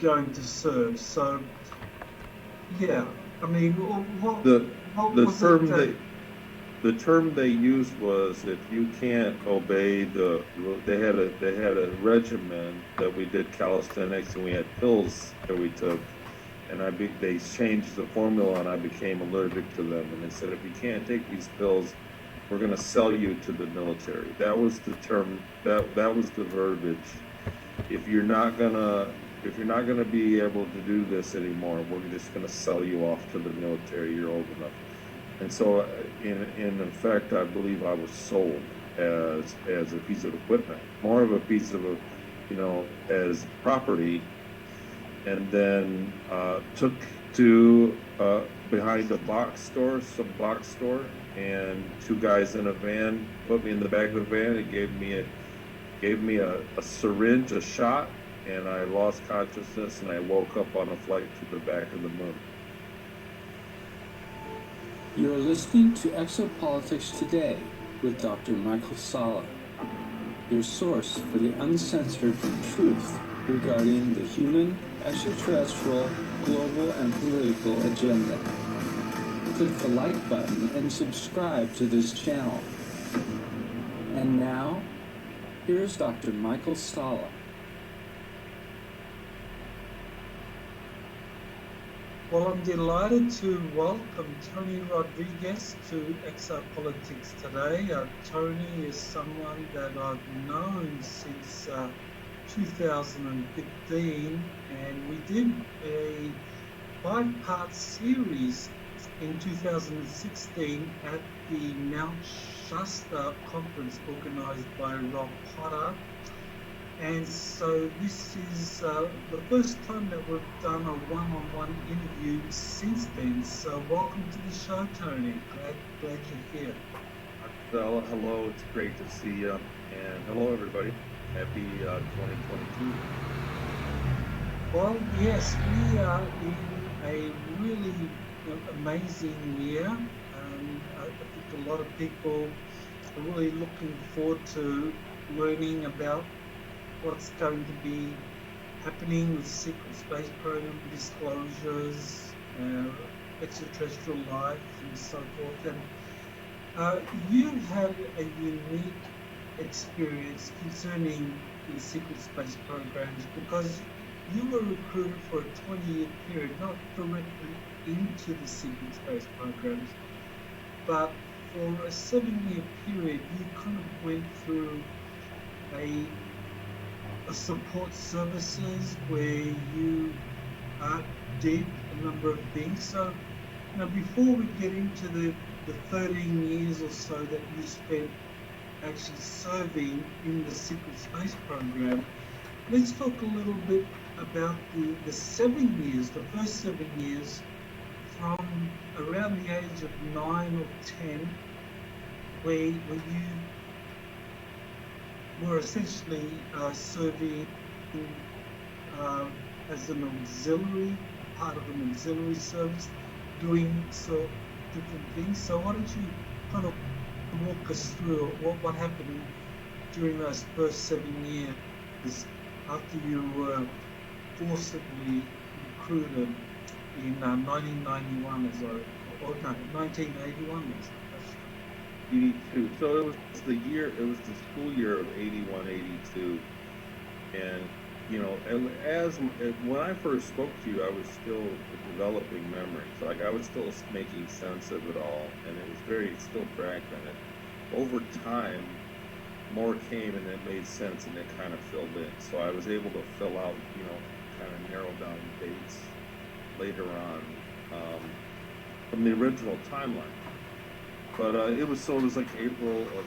going to serve. So, yeah, I mean, what, The what the was it term that, they the term they used was if you can't obey they had a regimen that we did calisthenics and we had pills that we took and they changed the formula and I became allergic to them and they said if you can't take these pills we're going to sell you to the military. That was the term, that was the verbiage. If you're not going to if you're not going to be able to do this anymore, we're just going to sell you off to the military. You're old enough. And so, in effect, I believe I was sold as a piece of equipment, more of a piece of as property, and then took to behind a some box store, and two guys in a van put me in the back of the van and gave me a syringe, a shot, and I lost consciousness, and I woke up on a flight to the back of the moon. You're listening to Exopolitics Today with Dr. Michael Sala, your source for the uncensored truth regarding the human, extraterrestrial, global, and political agenda. Click the like button and subscribe to this channel. And now, here's Dr. Michael Sala. well, I'm delighted to welcome Tony Rodriguez to Exopolitics Today. Tony is someone that I've known since 2015, and we did a 5-part series in 2016 at the Mount Shasta conference organized by Rob Potter. And so this is the first time that we've done a one-on-one interview since then. So welcome to the show, Tony. Glad you're here. Well, hello, it's great to see you, and hello everybody. Happy 2022. Well, yes, we are in a really amazing year. I think a lot of people are really looking forward to learning about what's going to be happening with secret space program disclosures, extraterrestrial life, and so forth. And you've had a unique experience concerning the secret space programs because you were recruited for a 20-year period, not directly into the secret space programs, but for a 7-year period, you kind of went through a support services where you did a number of things. So, before we get into the 13 years or so that you spent actually serving in the secret space program, let's talk a little bit about the 7 years, the first 7 years, from around the age of 9 or 10, where you were essentially serving as an auxiliary, part of an auxiliary service, doing so different things. So why don't you kind of walk us through what happened during those first 7 years after you were forcibly recruited in 1991 or no, 1981 as 82. So it was the school year of 81, 82. And, when I first spoke to you, I was still developing memories. Like I was still making sense of it all. And it was still fragmented. Over time, more came and it made sense and it kind of filled in. So I was able to fill out, kind of narrow down dates later on from the original timeline. But it was like April of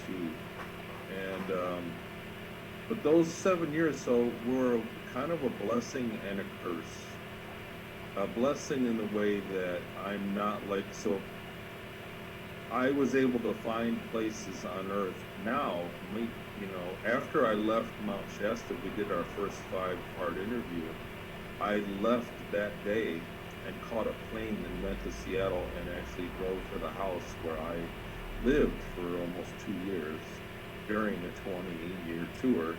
82. And, but those 7 years were kind of a blessing and a curse. A blessing in the way that I'm not I was able to find places on Earth now, after I left Mount Shasta, we did our first 5-part interview. I left that day and caught a plane and went to Seattle and actually drove to the house where I lived for almost 2 years during a 20-year tour.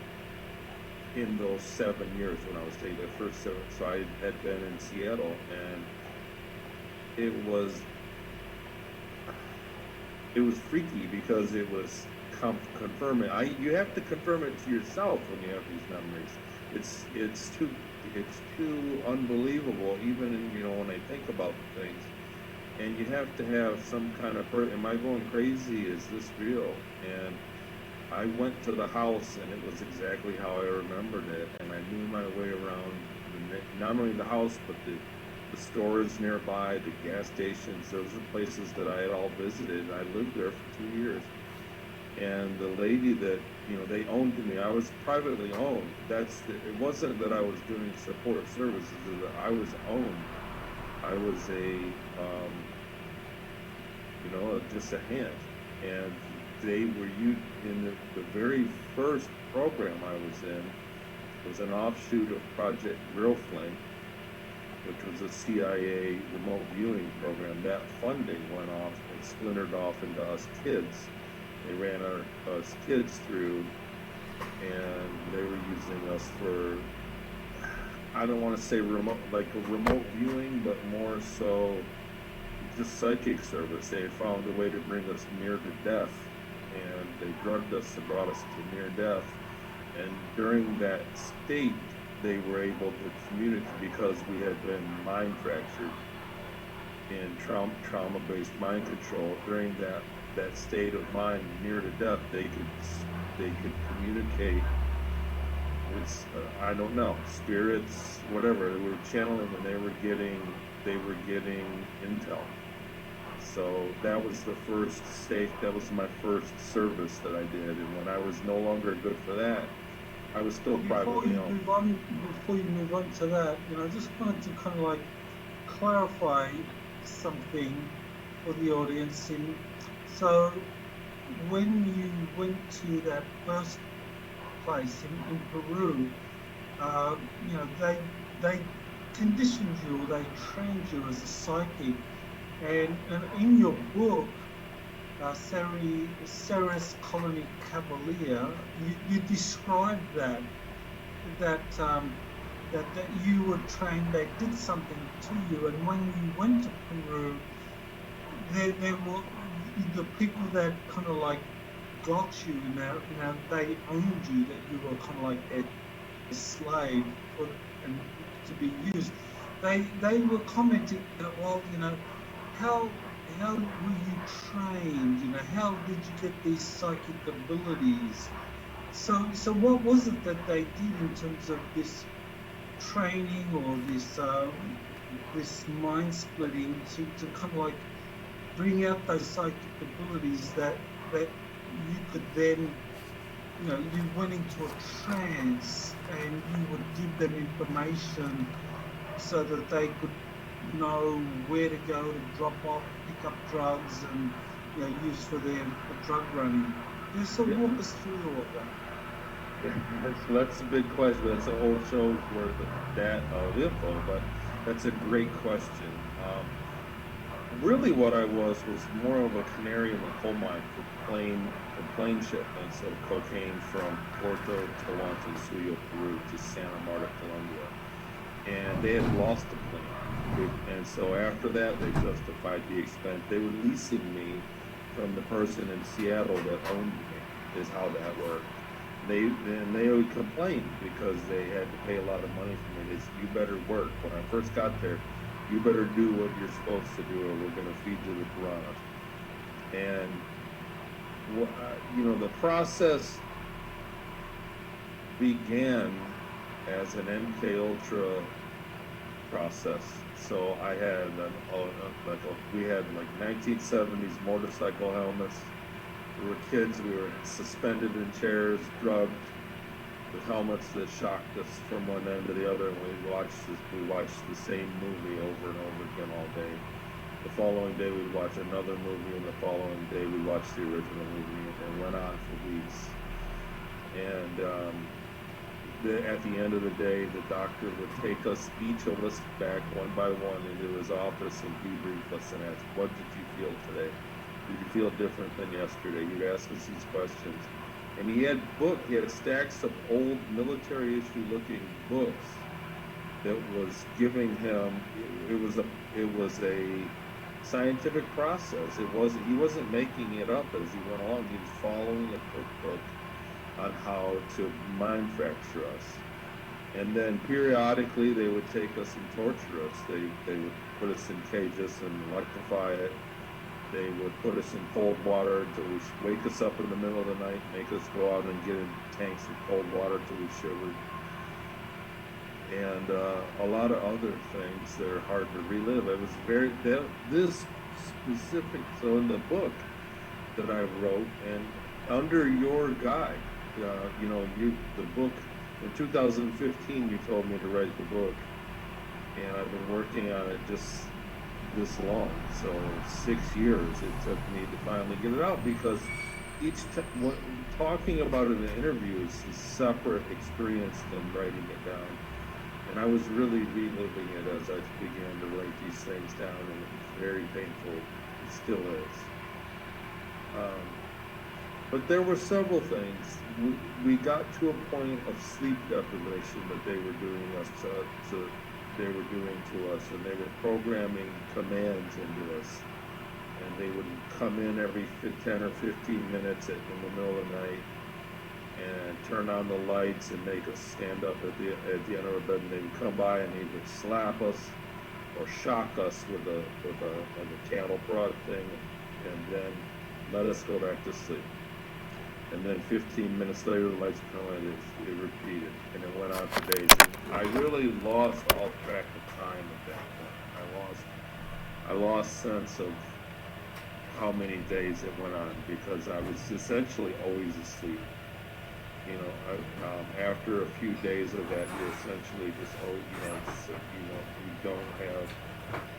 in those 7 years when I was taking the first 7. So I had been in Seattle, and it was freaky because it was confirming. You have to confirm it to yourself when you have these memories. It's too unbelievable, even when I think about things. And you have to have some kind of am I going crazy? Is this real? And I went to the house, and it was exactly how I remembered it, and I knew my way around not only the house, but the stores nearby, the gas stations. Those are places that I had all visited. I lived there for 2 years. And the lady that, they owned me, I was privately owned. It wasn't that I was doing support services, that I was owned. I was just a hand. And they were in the very first program I was in, was an offshoot of Project Grill Flame, which was a CIA remote viewing program. That funding went off and splintered off into us kids. They ran us kids through, and they were using us for, I don't want to say remote viewing, but more so just psychic service. They had found a way to bring us near to death, and they drugged us and brought us to near death. And during that state, they were able to communicate, because we had been mind fractured in trauma-based mind control. During that state of mind near to death, they could communicate with I don't know, spirits, whatever. They were channeling, and they were getting intel. So that was the first state. That was my first service that I did, and when I was no longer good for that, I was still privately owned. Before you move on to that, I just wanted to kind of clarify something for the audience. So when you went to that first place in Peru, they conditioned you, or they trained you as a psychic, and in your book, Ceres Colony Cavalier, you described that you were trained. They did something to you, and when you went to Peru, there were the people that kind of got you. They owned you. That you were kind of like a slave and to be used. They were commenting that, well, how were you trained? How did you get these psychic abilities? So what was it that they did in terms of this training, or this mind splitting, to kind of bring out those psychic abilities that you could then, you went into a trance, and you would give them information so that they could know where to go to drop off, pick up drugs, and use for their drug running. So walk us through all of that. So that's a big question. That's a whole show's worth of info, but that's a great question. Really, what I was more of a canary in the coal mine for plane shipments of cocaine from Puerto Suyo, Peru to Santa Marta, Colombia, and they had lost the plane. And so after that, they justified the expense. They were leasing me from the person in Seattle that owned me, is how that worked. They would complain because they had to pay a lot of money for me. They said, you better work. When I first got there, you better do what you're supposed to do, or we're going to feed you the piranhas. And, the process began as an MK Ultra process. So I had we had 1970s motorcycle helmets. We were kids. We were suspended in chairs, drugged, with helmets that shocked us from one end to the other, and we watched the same movie over and over again all day. The following day we'd watch another movie, and the following day we'd watch the original movie, and went on for weeks. And at the end of the day, the doctor would take each of us back one by one into his office and debrief us and ask, what did you feel today? Did you feel different than yesterday? You'd ask us these questions. and he had stacks of old military issue looking books that was giving him, it was a scientific process. He wasn't making it up as he went along. He was following a cookbook on how to mind fracture us. And then periodically they would take us and torture us. They would put us in cages and electrify it. They would put us in cold water until wake us up in the middle of the night, make us go out and get in tanks of cold water until we shivered. And a lot of other things that are hard to relive. It was this specific, so in the book that I wrote, and under your guide, the book, in 2015 you told me to write the book, and I've been working on it just this long, so 6 years it took me to finally get it out, because talking about it in an interview is a separate experience than writing it down. And I was really reliving it as I began to write these things down, and it was very painful. It still is. But there were several things. We got to a point of sleep deprivation that they were doing to us, and they were programming commands into us. And they would come in every 10 or 15 minutes in the middle of the night and turn on the lights and make us stand up at the end of our bed, and they would come by and they would slap us or shock us with a cattle prod thing, and then let us go back to sleep. And then 15 minutes later, the lights would come on, and it repeated, and it went on for days. And I really lost all track of time at that point. I lost sense of how many days it went on, because I was essentially always asleep. After a few days of that, you're essentially just,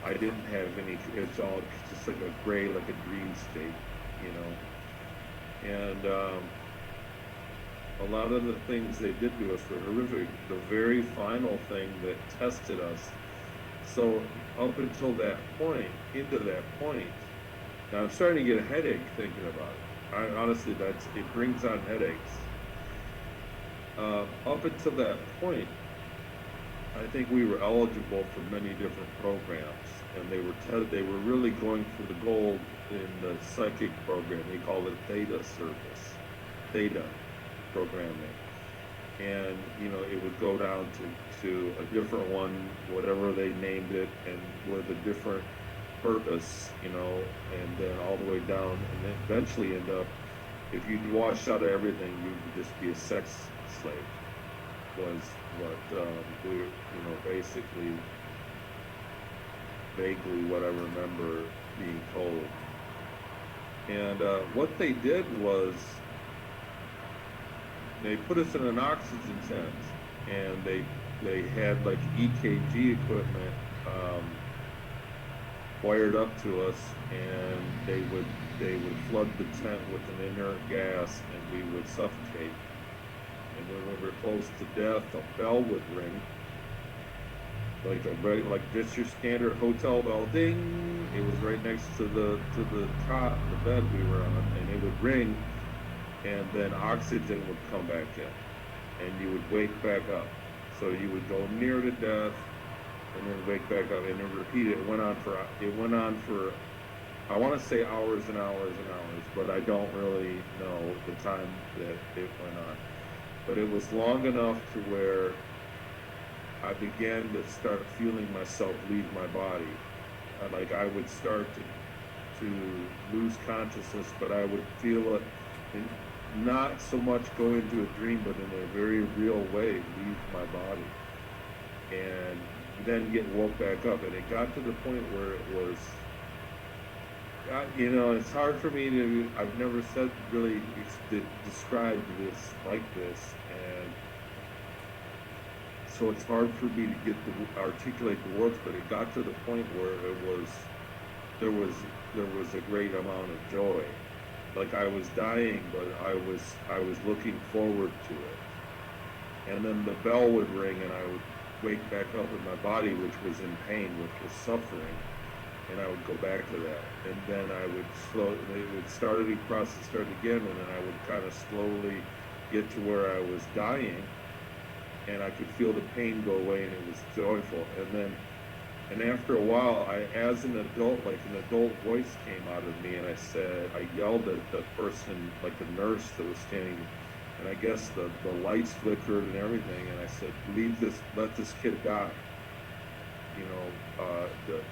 I didn't have any, it's all just like a gray, like a dream state, And a lot of the things they did to us were horrific. The very final thing that tested us, so up until that point, now I'm starting to get a headache thinking about it. Honestly, it brings on headaches. Up until that point, I think we were eligible for many different programs, and they were really going for the gold in the psychic program. They called it theta programming, and it would go down to a different one, whatever they named it, and with a different purpose, and then all the way down, and then eventually end up, if you'd washed out of everything, you'd just be a sex slave, was what we, basically, vaguely what I remember being told. And what they did was, they put us in an oxygen tent, and they had like EKG equipment wired up to us, and they would flood the tent with an inert gas, and we would suffocate. And when we were close to death, a bell would ring, like just your standard hotel bell, ding. It was right next to the cot, the bed we were on, and it would ring, and then oxygen would come back in, and you would wake back up. So you would go near to death, and then wake back up, and then repeat it. It went on for I want to say hours and hours and hours, but I don't really know the time that it went on. But it was long enough to where I began to start feeling myself leave my body. Like I would start to lose consciousness, but I would feel it, not so much go into a dream, but in a very real way, leave my body. And then get woke back up. And it got to the point where it was, it's hard for me to, I've never really described this like this, and so it's hard for me to articulate the words, but it got to the point where there was a great amount of joy. Like I was dying, but I was looking forward to it. And then the bell would ring, and I would wake back up in my body, which was in pain, which was suffering. and I would go back to that, and then I would they would start the process start again, and then I would kind of slowly get to where I was dying, and I could feel the pain go away, and it was joyful. And after a while, as an adult, like an adult voice came out of me, and I yelled at the person, like the nurse that was standing, and I guess the lights flickered and everything, and I said, let this kid die.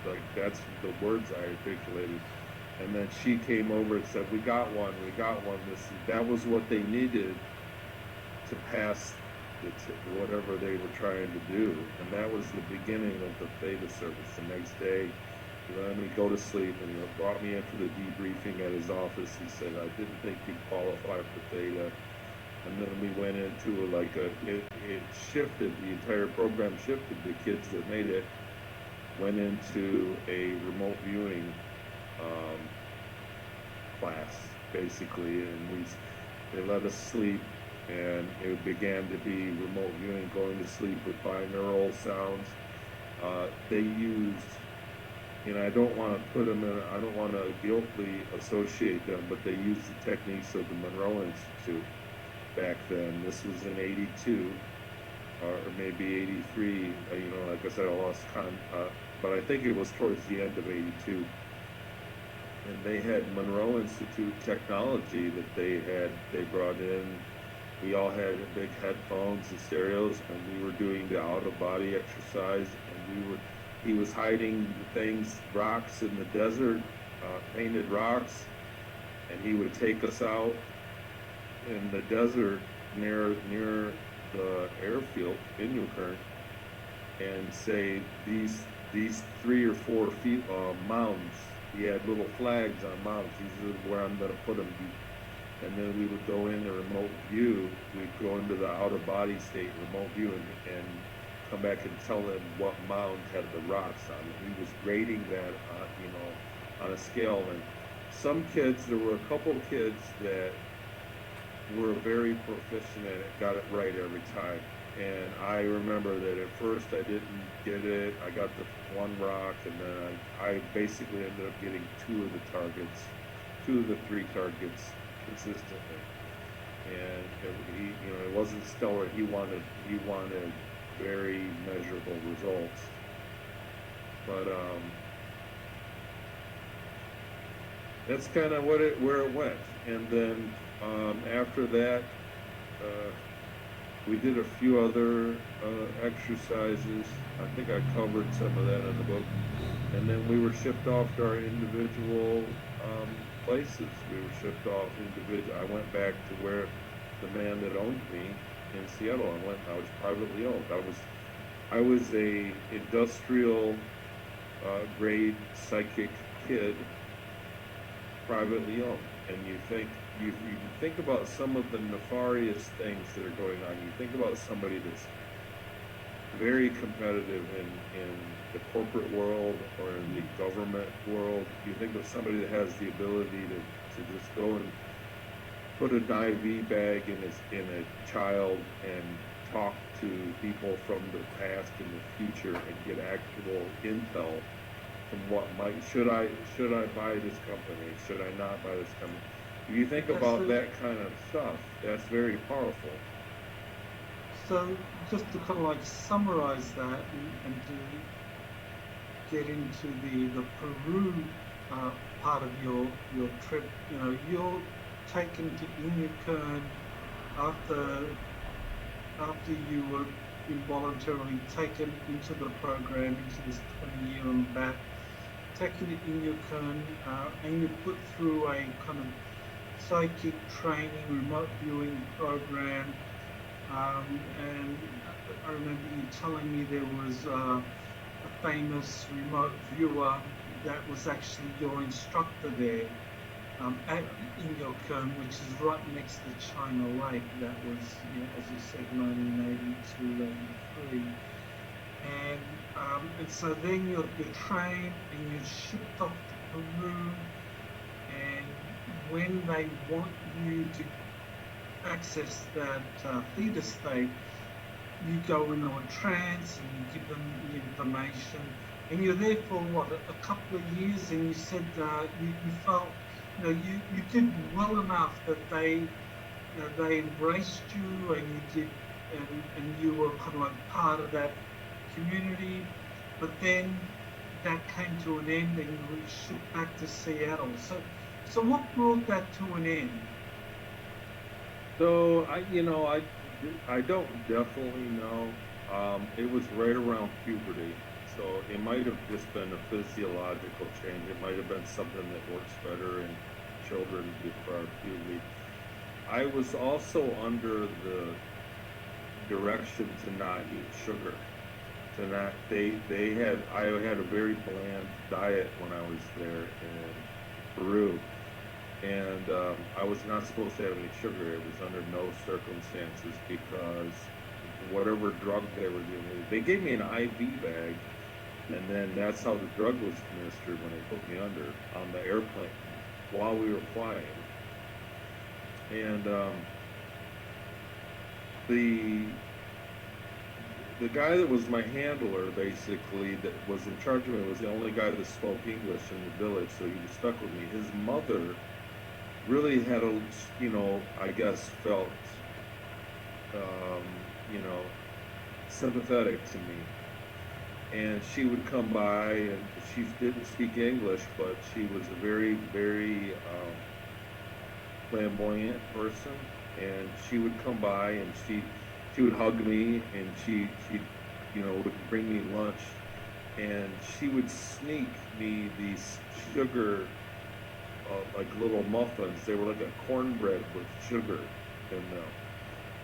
Like that's the words I articulated. And then she came over and said, we got one. That was what they needed to pass whatever they were trying to do. And that was the beginning of the theta service. The next day, he let me go to sleep, and he brought me into the debriefing at his office. He said, I didn't think you'd qualify for theta. And then we went into it shifted, the entire program shifted. The kids that made it went into a remote viewing class, basically, and they let us sleep, and it began to be remote viewing, going to sleep with binaural sounds. They used, I don't want to I don't want to guiltily associate them, but they used the techniques of the Monroe Institute back then. This was in '82, or maybe '83. Like I said, I lost count, but I think it was towards the end of '82. And they had Monroe Institute technology that they brought in. We all had big headphones and stereos, and we were doing the out-of-body exercise, and he was hiding rocks in the desert, painted rocks, and he would take us out in the desert near the airfield in Newkirk, and say these 3 or 4 feet mounds. He had little flags on mounds. These are where I'm going to put them. And then we would go in the remote view. We'd go into the out-of-body state, remote view, and come back and tell them what mound had the rocks on it. He was grading that, on a scale. And there were a couple kids that were very proficient at it, got it right every time. And I remember that at first I didn't get it. I got the one rock, and then I basically ended up getting 2 of the 3 targets consistently. And it wasn't stellar. He wanted very measurable results. But that's kind of where it went. And then after that, we did a few other exercises. I think I covered some of that in the book. And then we were shipped off to our individual places. We were shipped off individual. I went back to where the man that owned me in Seattle. I was privately owned. I was a industrial grade psychic kid, privately owned. And you think about some of the nefarious things that are going on. You think about somebody that's very competitive in the corporate world or in the government world. You think of somebody that has the ability to just go and put an IV bag in a child and talk to people from the past and the future and get actual intel from should I buy this company? Should I not buy this company? If you think about that kind of stuff, that's very powerful. So just to kind of like summarize that and to get into the Peru part of your trip, you're taken to Inyakern after you were involuntarily taken into the program, into this 20-year and back, taken to Inyakern, and you're put through a kind of psychic training, remote viewing program. And I remember you telling me there was a famous remote viewer that was actually your instructor there at Inyakern, which is right next to China Lake. That was, as you said, 1982, 83. And so then you're trained and you're shipped off to Peru. And when they want you to access that theta state, you go into a trance and you give them the information and you're there for what, a couple of years, and you said you felt, you did well enough that they embraced you, and you did, and you were kind of like part of that community, but then that came to an end, and you were shipped back to Seattle. So what brought that to an end? So I don't definitely know. It was right around puberty, so it might have just been a physiological change. It might have been something that works better in children before puberty. I was also under the direction to not eat sugar. To not they had I had a very bland diet when I was there in Peru, and I was not supposed to have any sugar. It was under no circumstances because whatever drug they were giving me, they gave me an IV bag, and then that's how the drug was administered when they put me under on the airplane while we were flying. And the the guy that was my handler, basically, that was in charge of me, was the only guy that spoke English in the village, so he was stuck with me. His mother really had I guess felt, um, you know, sympathetic to me. And she would come by, and she didn't speak English, but she was a very, very flamboyant person. And she would come by, and she would hug me, and she would bring me lunch, and she would sneak me these sugar, like little muffins. They were like a cornbread with sugar in them,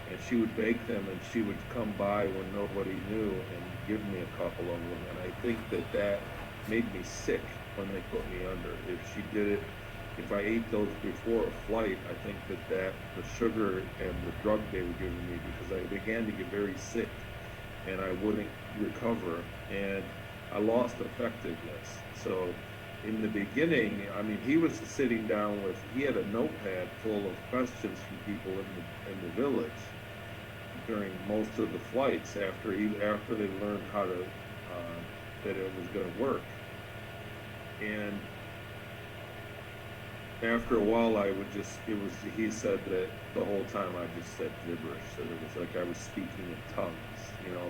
and she would bake them, and she would come by when nobody knew and give me a couple of them. And I think that made me sick when they put me under. If she did it, if I ate those before a flight, I think that the sugar and the drug they were giving me, because I began to get very sick and I wouldn't recover, and I lost effectiveness. So in the beginning, I mean, he was sitting down he had a notepad full of questions from people in the village during most of the flights after they learned how to that it was going to work. And after a while, he said that the whole time I just said gibberish, that it was like I was speaking in tongues,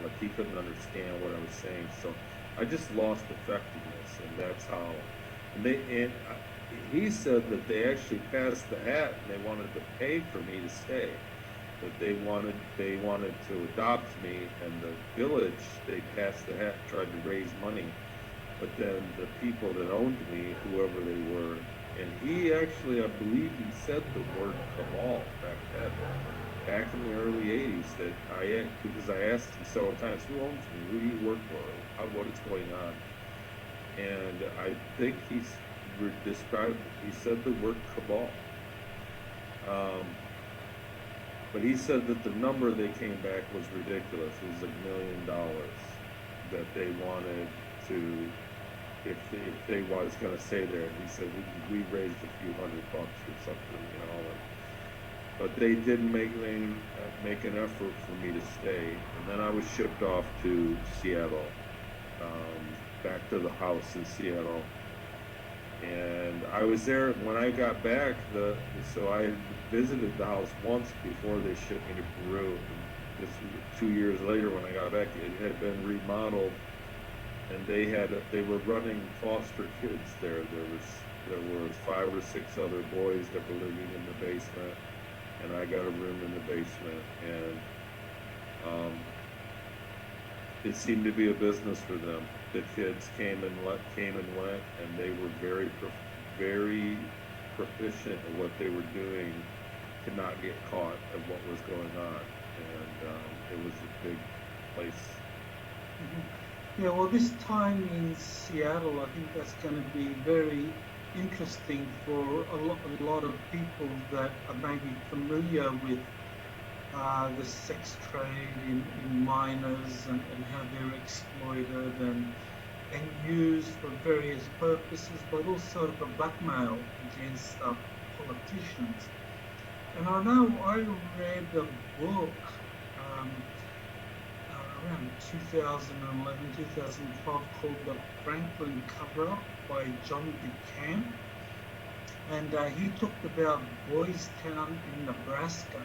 like he couldn't understand what I was saying. So I just lost effectiveness, and that's how. He said that they actually passed the hat, and they wanted to pay for me to stay. That they wanted to adopt me, and the village, they passed the hat, tried to raise money, but then the people that owned me, whoever they were. And he actually, I believe he said the word cabal back in the early 80s, because I asked him several times, who owns me? Who do you work for? What is going on? And I think he said the word cabal. But he said that the number they came back was ridiculous. It was $1 million that they wanted to, if they was going to stay there. And he said we raised a few $100 or something, but they didn't make an effort for me to stay. And then I was shipped off to Seattle, back to the house in Seattle. And I was there when I got back. So I visited the house once before they shipped me to Peru. And this 2 years later, when I got back, it had been remodeled, and they were running foster kids there. There were 5 or 6 other boys that were living in the basement, and I got a room in the basement. And it seemed to be a business for them. The kids came and went, and they were very proficient at what they were doing to not get caught at what was going on. And it was a big place. Mm-hmm. Yeah, well, this time in Seattle, I think that's going to be very interesting for a lot of people that are maybe familiar with the sex trade in minors, and how they're exploited and used for various purposes, but also for blackmail against politicians. And I know I read a book, around 2011, 2012 called The Franklin Cover-Up by John DeCamp. And he talked about Boys Town in Nebraska,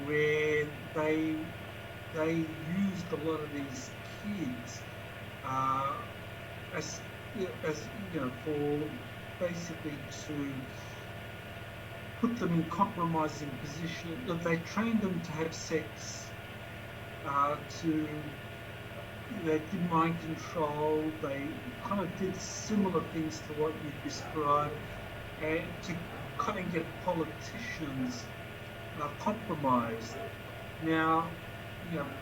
where they used a lot of these kids as for basically to put them in compromising position. They trained them to have sex, they did mind control. They kind of did similar things to what you described, and to kind of get politicians compromised. Now,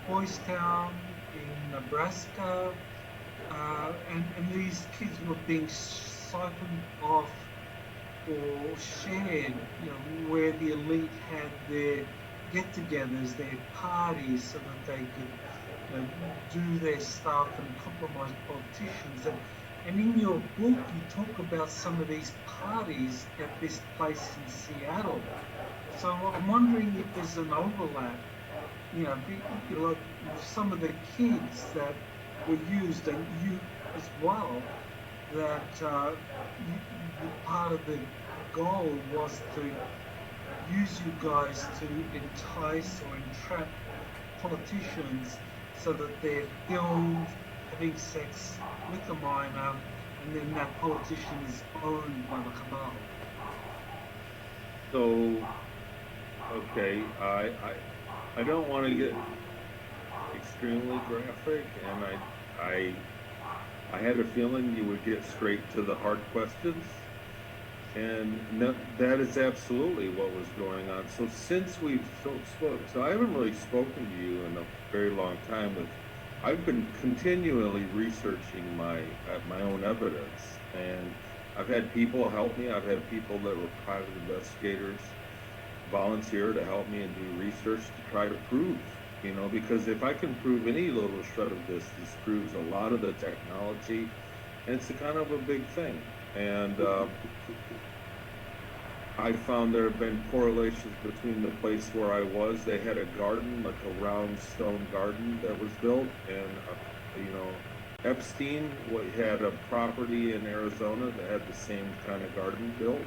Boys Town in Nebraska, and these kids were being siphoned off or shared, where the elite had their get-togethers, their parties, so that they could do their stuff and compromise politicians. And in your book, you talk about some of these parties at this place in Seattle. So I'm wondering if there's an overlap, like some of the kids that were used, and you as well, that part of the goal was to use you guys to entice or entrap politicians so that they're filmed having sex with a minor, and then that politician is owned by the cabal. So, okay, I don't want to get extremely graphic, and I had a feeling you would get straight to the hard questions, and that is absolutely what was going on. So since we've spoken, so I haven't really spoken to you in a very long time. I've been continually researching my own evidence, and I've had people help me. I've had people that were private investigators volunteer to help me and do research to try to prove, because if I can prove any little shred of this proves a lot of the technology, and it's a kind of a big thing. And I found there have been correlations between the place where I was. They had a garden, like a round stone garden that was built, and Epstein had a property in Arizona that had the same kind of garden built,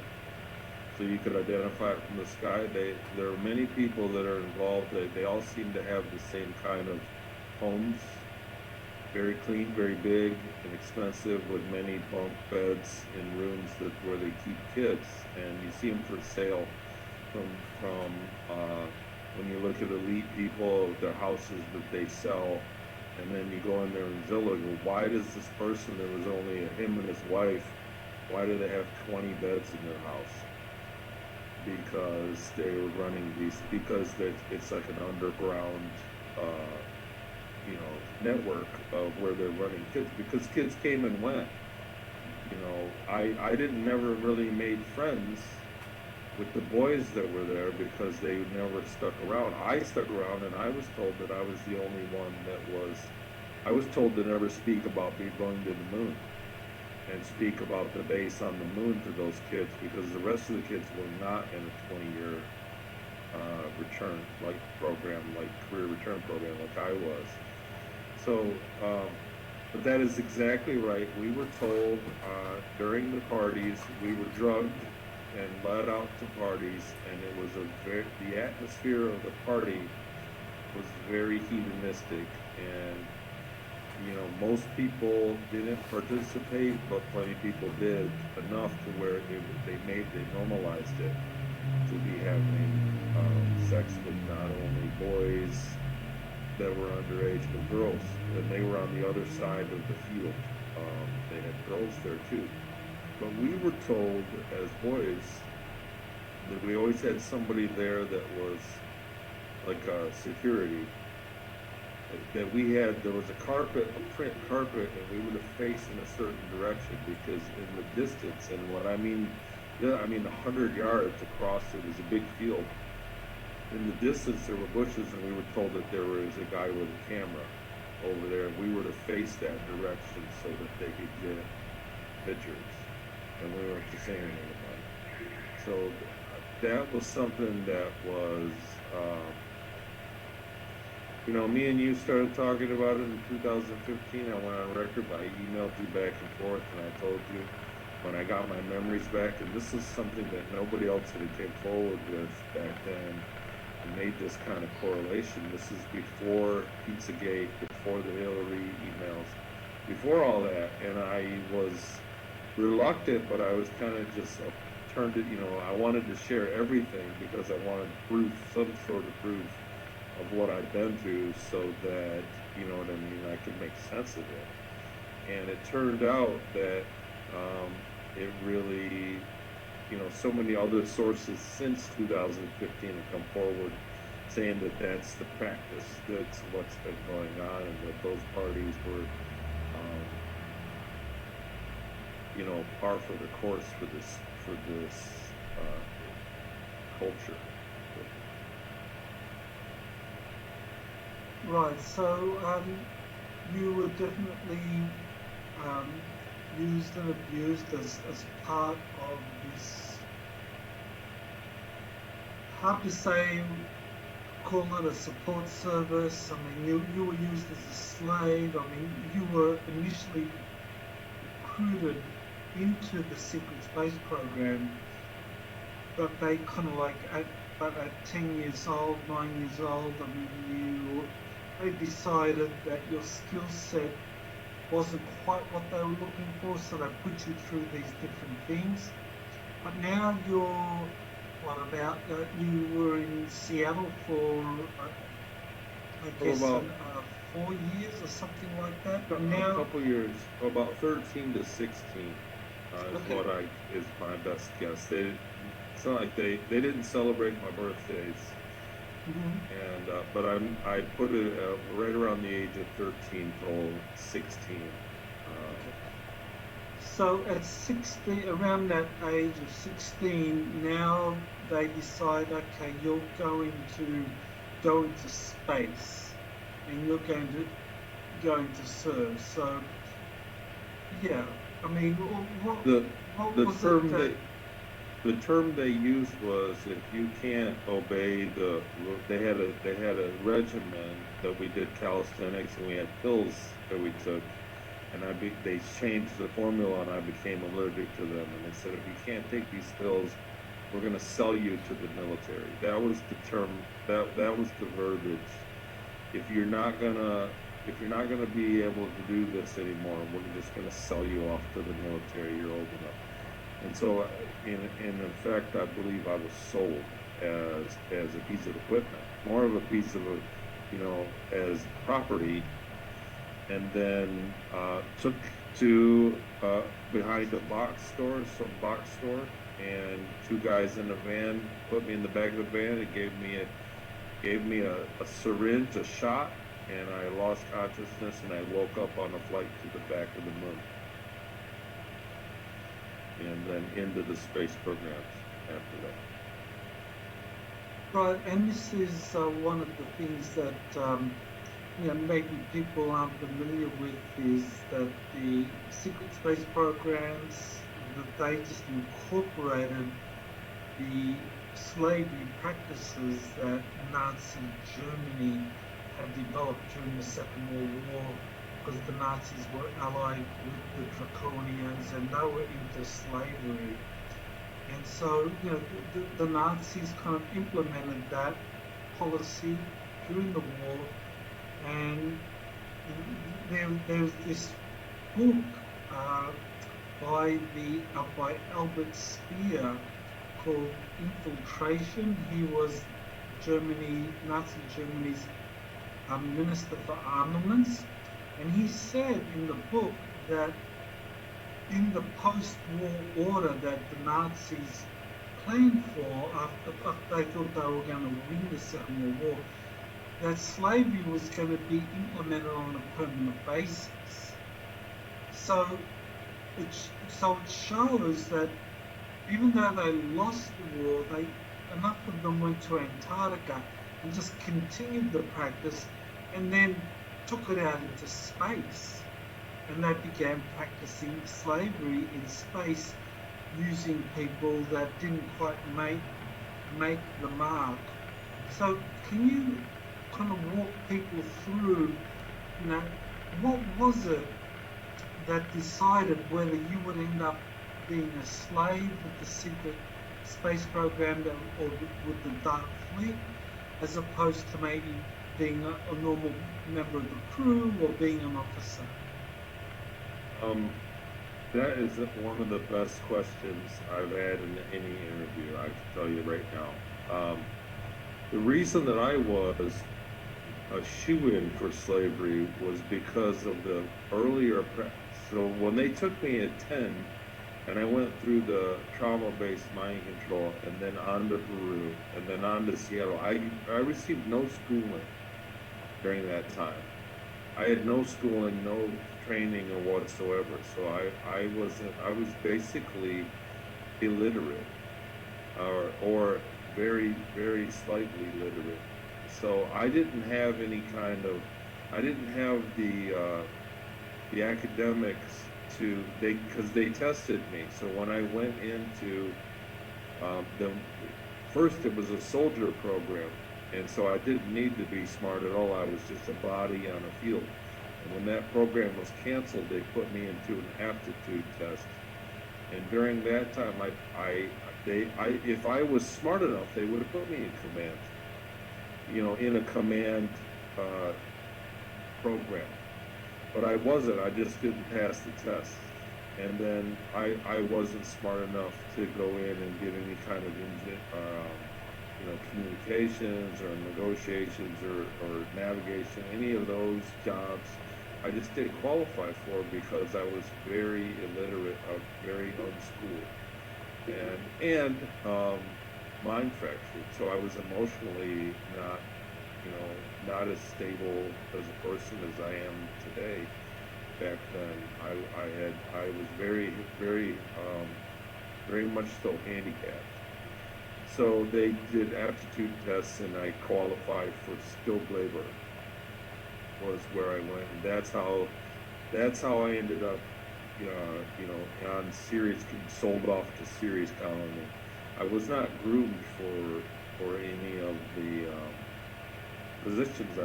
so you could identify it from the sky. There are many people that are involved. They all seem to have the same kind of homes, very clean, very big, and expensive, with many bunk beds in rooms where they keep kids, and you see them for sale from when you look at elite people, their houses that they sell, and then you go in there and Zillow, go, why does this person, there was only him and his wife, why do they have 20 beds in their house? Because they were running because it's like an underground network of where they're running kids, because kids came and went. I didn't never really made friends with the boys that were there because they never stuck around. I stuck around, and I was told that I was the only one I was told to never speak about me going to the moon and speak about the base on the moon to those kids, because the rest of the kids were not in a 20-year return program, like career return program, like I was. So, but that is exactly right. We were told during the parties, we were drugged and led out to parties, and it was the atmosphere of the party was very hedonistic, and most people didn't participate, but plenty of people did, enough to where they normalized it to be having sex with not only boys that were underage, but girls, and they were on the other side of the field. They had girls there too. But we were told as boys that we always had somebody there that was like a security, that there was a print carpet, and we would have faced in a certain direction, because in the distance, and what I mean 100 yards across, it was a big field. In the distance, there were bushes, and we were told that there was a guy with a camera over there, and we were to face that direction so that they could get pictures, and we weren't to say anything about it. So that was something that was me and you started talking about it in 2015. I went on record, I emailed you back and forth, and I told you when I got my memories back, and this is something that nobody else had came forward with back then, and made this kind of correlation. This is before Pizzagate, before the Hillary emails, before all that, and I was reluctant, but I was kind of just turned it. I wanted to share everything because I wanted proof, some sort of proof of what I've been through, so that what I mean, I could make sense of it. And it turned out that it really, so many other sources since 2015 have come forward saying that that's the practice, that's what's been going on, and that those parties were, par for the course for this culture. Right. So you were definitely used and abused as part of this. Hard to say. Call it a support service. I mean, you were used as a slave. I mean, you were initially recruited into the secret space program, but they kind of like at 10 years old, 9 years old, I mean, they decided that your skill set wasn't quite what they were looking for, so they put you through these different things. But now you're, you were in Seattle for, I guess, about 4 years or something like that. a couple years, about 13 to 16 Okay. is my best guess. It's not like they didn't celebrate my birthdays, Mhm. and but I put it right around the age of 13 till 16. So at 16, around that age of 16, now they decide, okay, you're going to go into space, and you're going to serve. So yeah, I mean, what The what the was term it that? they the term they used was, if you can't obey they had a regimen that we did calisthenics, and we had pills that we took, and they changed the formula, and I became allergic to them, and they said, if you can't take these pills, we're going to sell you to the military. That was the term, that was the verbiage. If you're not gonna be able to do this anymore, we're just gonna sell you off to the military. You're old enough. And so, in effect, I believe I was sold as a piece of equipment, more of a piece of as property, and then took to behind a some box store, and two guys in a van put me in the back of the van and gave me a syringe, a shot, and I lost consciousness, and I woke up on a flight to the back of the moon, and then into the space programs after that. Right, and this is one of the things that maybe people aren't familiar with, is that the secret space programs, that they just incorporated the slavery practices that Nazi Germany had developed during the Second World War, because the Nazis were allied with the Draconians and they were into slavery. And so, the Nazis kind of implemented that policy during the war, and there's this book by Albert Speer called Infiltration. He was Nazi Germany's Minister for Armaments, and he said in the book that in the post-war order that the Nazis planned for, after they thought they were going to win the Second World War, that slavery was going to be implemented on a permanent basis. So it shows that even though they lost the war, enough of them went to Antarctica and just continued the practice, and then took it out into space, and they began practicing slavery in space using people that didn't quite make the mark. So can you kind of walk people through, what was it that decided whether you would end up being a slave with the secret space program or with the Dark Fleet, as opposed to maybe being a normal member of the crew or being an officer? That is one of the best questions I've had in any interview, I can tell you right now. The reason that I was a shoe-in for slavery was because of the earlier so when they took me at 10 and I went through the trauma-based mind control and then on to Peru and then on to Seattle, I received no schooling during that time. I had no schooling, no training or whatsoever. So I was basically illiterate or very, very slightly literate. So I didn't have the academics because they tested me. So when I went into first it was a soldier program, and so I didn't need to be smart at all. I was just a body on a field. And when that program was canceled, they put me into an aptitude test. And during that time, if I was smart enough, they would have put me in command. In a command program. But I wasn't. I just didn't pass the test. And then I wasn't smart enough to go in and get any kind of communications or negotiations or navigation, any of those jobs. I just didn't qualify for because I was very illiterate, very unschooled, and mind fractured. So I was emotionally not as stable as a person as I am today. Back then, I was very, very, very much so handicapped. So they did aptitude tests, and I qualified for skilled labor. Was where I went, and that's how I ended up, on Sirius, sold off to Sirius Colony. I was not groomed for any of the positions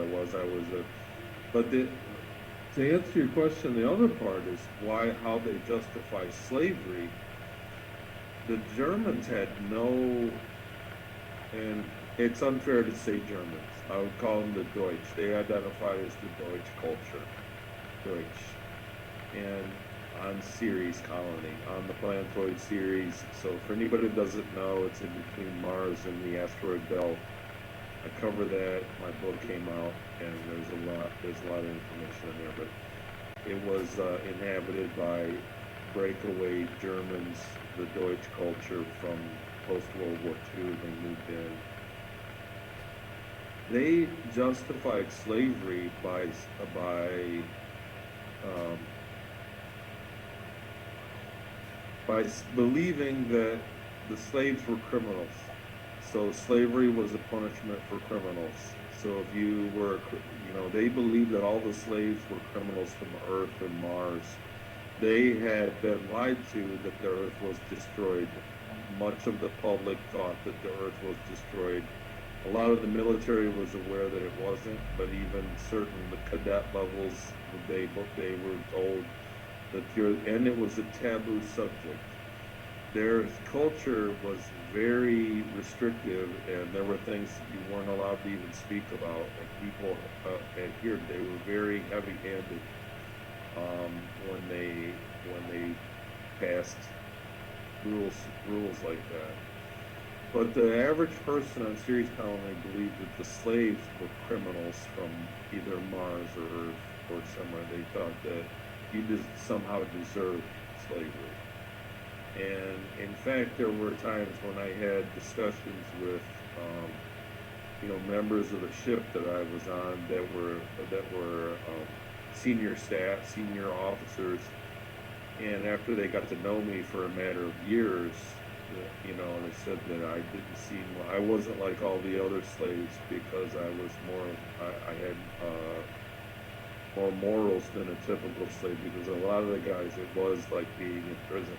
to answer your question, the other part is how they justify slavery. The Germans had and it's unfair to say Germans. I would call them the Deutsch. They identified as the Deutsch culture. Deutsch. And on Ceres colony, on the planetoid Ceres. So for anybody that doesn't know, it's in between Mars and the asteroid belt. I cover that. My book came out, and there's a lot of information in there. But it was inhabited by breakaway Germans, the Deutsch culture from post-World War II. They moved in. They justified slavery by believing that the slaves were criminals. So slavery was a punishment for criminals. So if you were, they believed that all the slaves were criminals from Earth and Mars. They had been lied to that the Earth was destroyed. Much of the public thought that the Earth was destroyed. A lot of the military was aware that it wasn't, but even the cadet levels, they were told that and it was a taboo subject. Their culture was very restrictive, and there were things that you weren't allowed to even speak about, and people adhered. They were very heavy-handed when they passed rules like that. But the average person on Ceres Colony believed that the slaves were criminals from either Mars or Earth or somewhere. They thought that you just somehow deserved slavery. And in fact, there were times when I had discussions with, members of the ship that I was on that were senior staff, senior officers, and after they got to know me for a matter of years, they said that I wasn't like all the other slaves because I had more morals than a typical slave, because a lot of the guys, it was like being in prison.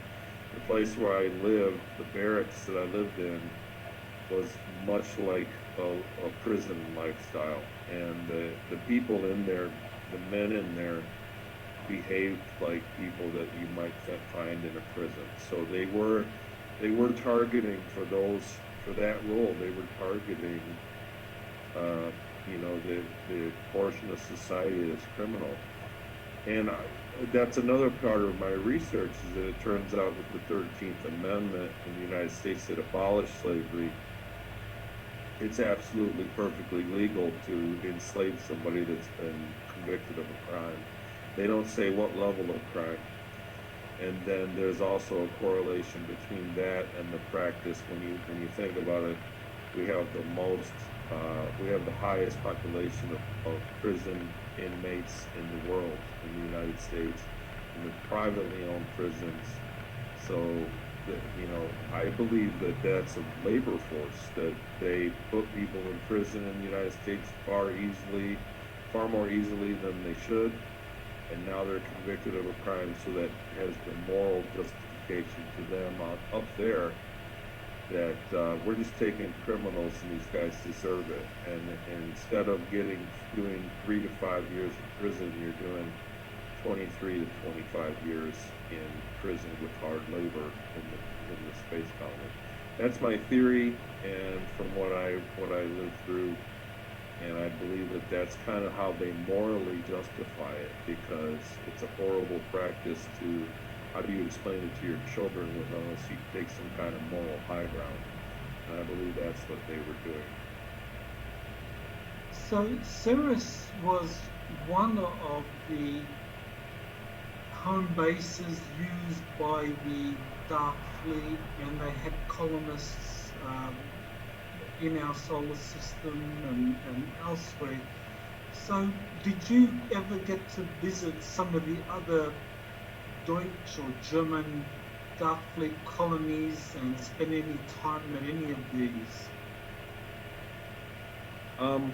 The place where I lived, the barracks that I lived in, was much like a prison lifestyle. and the people in there, the men in there, behaved like people that you might find in a prison. So they were targeting for that role. They were targeting, uh, the portion of society that's criminal. And that's another part of my research is that it turns out with the 13th Amendment in the United States that abolished slavery, it's absolutely perfectly legal to enslave somebody that's been convicted of a crime. They don't say what level of crime. And then there's also a correlation between that and the practice. When you think about it, we have we have the highest population of prison inmates in the world, in the United States, in the privately owned prisons. So, I believe that that's a labor force, that they put people in prison in the United States far more easily than they should. And now they're convicted of a crime, so that has the moral justification to them up there that we're just taking criminals and these guys deserve it. And instead of doing 3 to 5 years in prison, you're doing 23 to 25 years in prison with hard labor in the space colony. That's my theory, and from what I lived through, and I believe that that's kind of how they morally justify it, because it's a horrible practice to. How do you explain it to your children unless you take some kind of moral high ground? And I believe that's what they were doing. So Ceres was one of the home bases used by the Dark Fleet, and they had colonists in our solar system and elsewhere. So did you ever get to visit some of the other Deutsch or German Dark Fleet colonies and spend any time at any of these?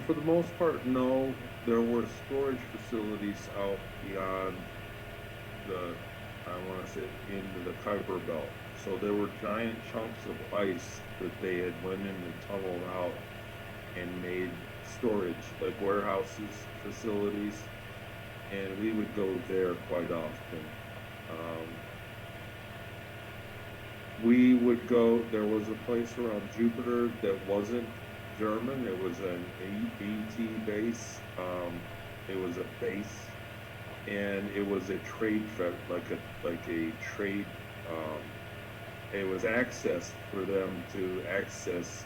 For the most part, no. There were storage facilities out beyond I want to say, into the Kuiper Belt. So there were giant chunks of ice that they had went in and tunneled out and made storage, like warehouses, facilities, and we would go there quite often. We would go, there was a place around Jupiter that wasn't German, it was an AT base, it was a base, and it was a trade, it was access for them to access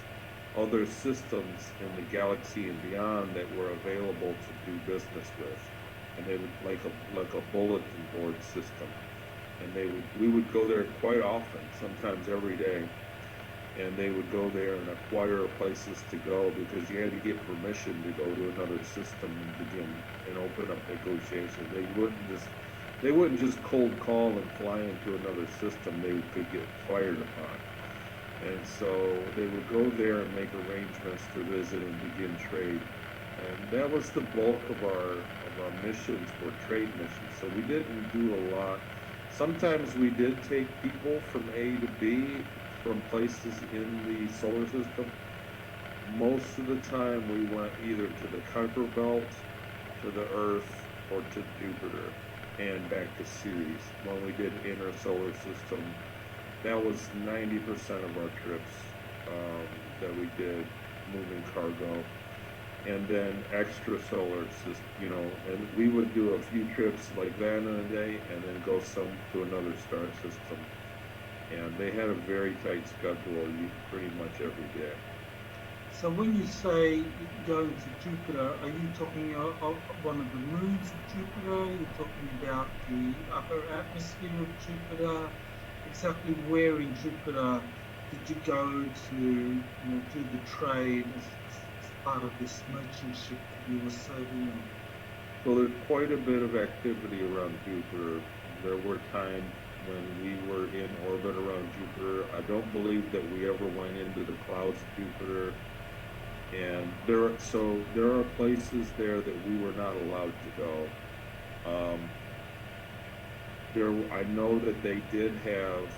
other systems in the galaxy and beyond that were available to do business with, and they would like a bulletin board system. And we would go there quite often, sometimes every day, and they would go there and acquire places to go because you had to get permission to go to another system and begin and open up negotiations. They wouldn't just cold call and fly into another system they could get fired upon. And so they would go there and make arrangements to visit and begin trade. And that was the bulk of our missions, were trade missions. So we didn't do a lot. Sometimes we did take people from A to B from places in the solar system. Most of the time we went either to the Kuiper Belt, to the Earth, or to Jupiter, and back to Ceres. When we did inner solar system, that was 90% of our trips that we did, moving cargo. And then extrasolar system, and we would do a few trips like that in a day, and then go to another star system. And they had a very tight schedule, pretty much every day. So when you say going to Jupiter, are you talking of one of the moons of Jupiter? Are you talking about the upper atmosphere of Jupiter? Exactly where in Jupiter did you go to do the trade as part of this merchant ship that you were serving on? Well, there's quite a bit of activity around Jupiter. There were times when we were in orbit around Jupiter. I don't believe that we ever went into the clouds of Jupiter. And there are places there that we were not allowed to go. I know that they did have.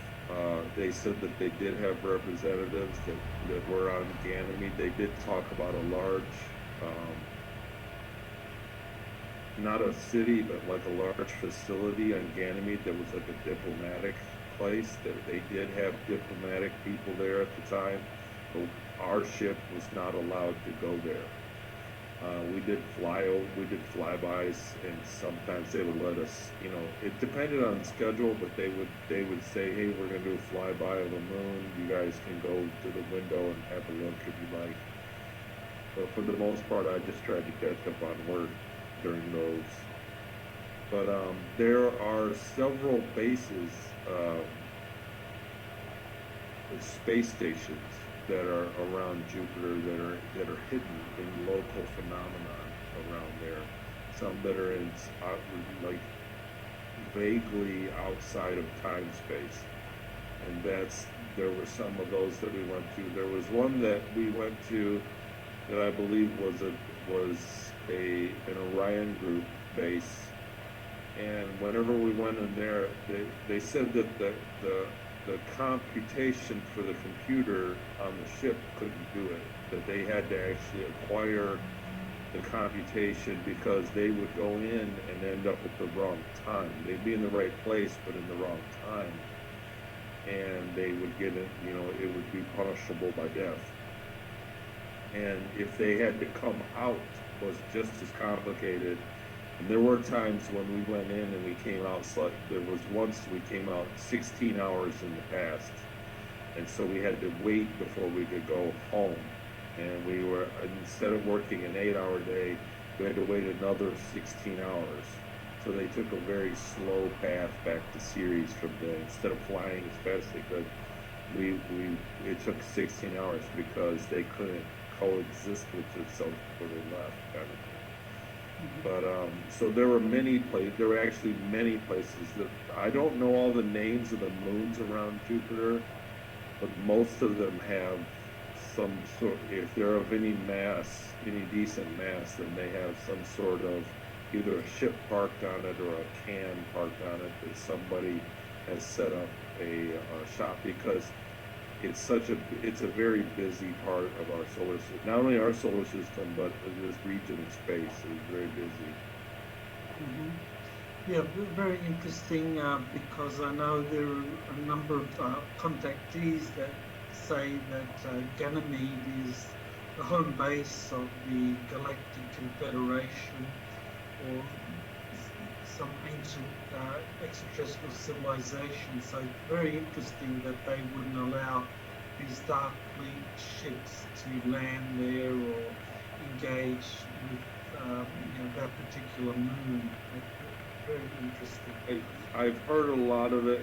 They said that they did have representatives that were on Ganymede. They did talk about a large not a city, but like a large facility on Ganymede that was like a diplomatic place. That they did have diplomatic people there at the time, but our ship was not allowed to go there. We did flybys, and sometimes they would let us. You know, it depended on schedule, but they would say, "Hey, we're gonna do a flyby of the moon. You guys can go to the window and have a look if you like." But for the most part, I just tried to catch up on work during those. But there are several bases, space stations that are around Jupiter that are hidden in local phenomenon around there. Some that are in like vaguely outside of time space, and there were some of those that we went to. There was one that we went to that I believe was an Orion group base, and whenever we went in there, they said that the computation for the computer on the ship couldn't do it, that they had to actually acquire the computation because they would go in and end up at the wrong time. They'd be in the right place, but in the wrong time. And they would get it, it would be punishable by death. And if they had to come out, was just as complicated. And there were times when we went in and we came out, there was once we came out 16 hours in the past. And so we had to wait before we could go home. And instead of working an 8-hour day, we had to wait another 16 hours. So they took a very slow path back to Ceres from there. Instead of flying as fast as they could, it took 16 hours because they couldn't coexist with itself before they left, kind of thing. But so there were actually many places that I don't know all the names of the moons around Jupiter, but most of them have some sort, if they're of any decent mass, then they have some sort of either a ship parked on it or a can parked on it that somebody has set up a shop, because it's a very busy part of our solar system. Not only our solar system, but this region of space is very busy. Mm-hmm. Yeah, very interesting, because I know there are a number of contactees that say that Ganymede is the home base of the Galactic Confederation, or some ancient extraterrestrial civilization. So it's very interesting that they wouldn't allow these dark fleet ships to land there or engage with that particular moon. Very interesting. I've heard a lot of it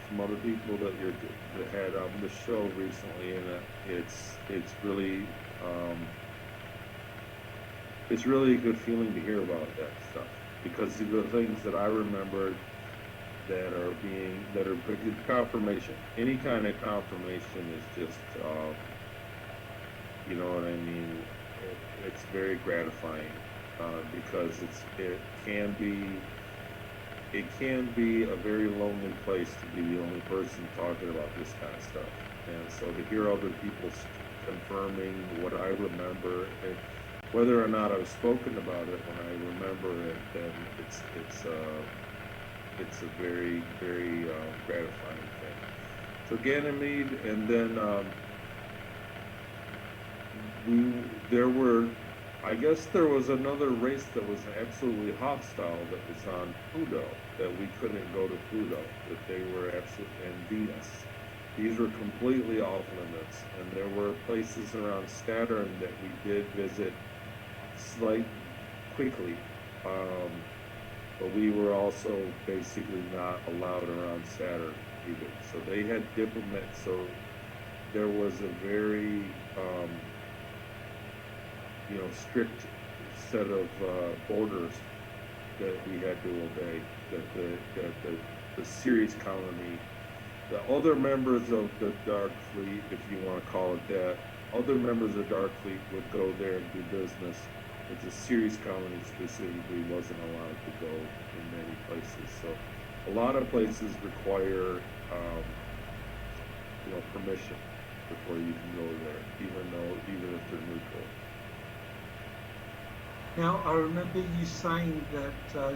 from other people that had on the show recently, and it's really a good feeling to hear about that stuff, because the things that I remembered that are confirmation. Any kind of confirmation is just, you know what I mean? It's very gratifying, because it can be a very lonely place to be the only person talking about this kind of stuff. And so to hear other people confirming what I remember, and whether or not I've spoken about it when I remember it, then it's a very, very gratifying thing. So Ganymede, and then I guess there was another race that was absolutely hostile that was on Pluto, that we couldn't go to Pluto, that they were absolutely, and Venus. These were completely off limits, and there were places around Saturn that we did visit quickly, but we were also basically not allowed around Saturn either. So they had diplomats, so there was a very strict set of orders that we had to obey. That the Ceres colony, the other members of the Dark Fleet, if you want to call it that, other members of the Dark Fleet would go there and do business, but the Ceres colony specifically wasn't allowed to go in many places. So a lot of places require permission before you can go there, even if they're neutral. Now, I remember you saying that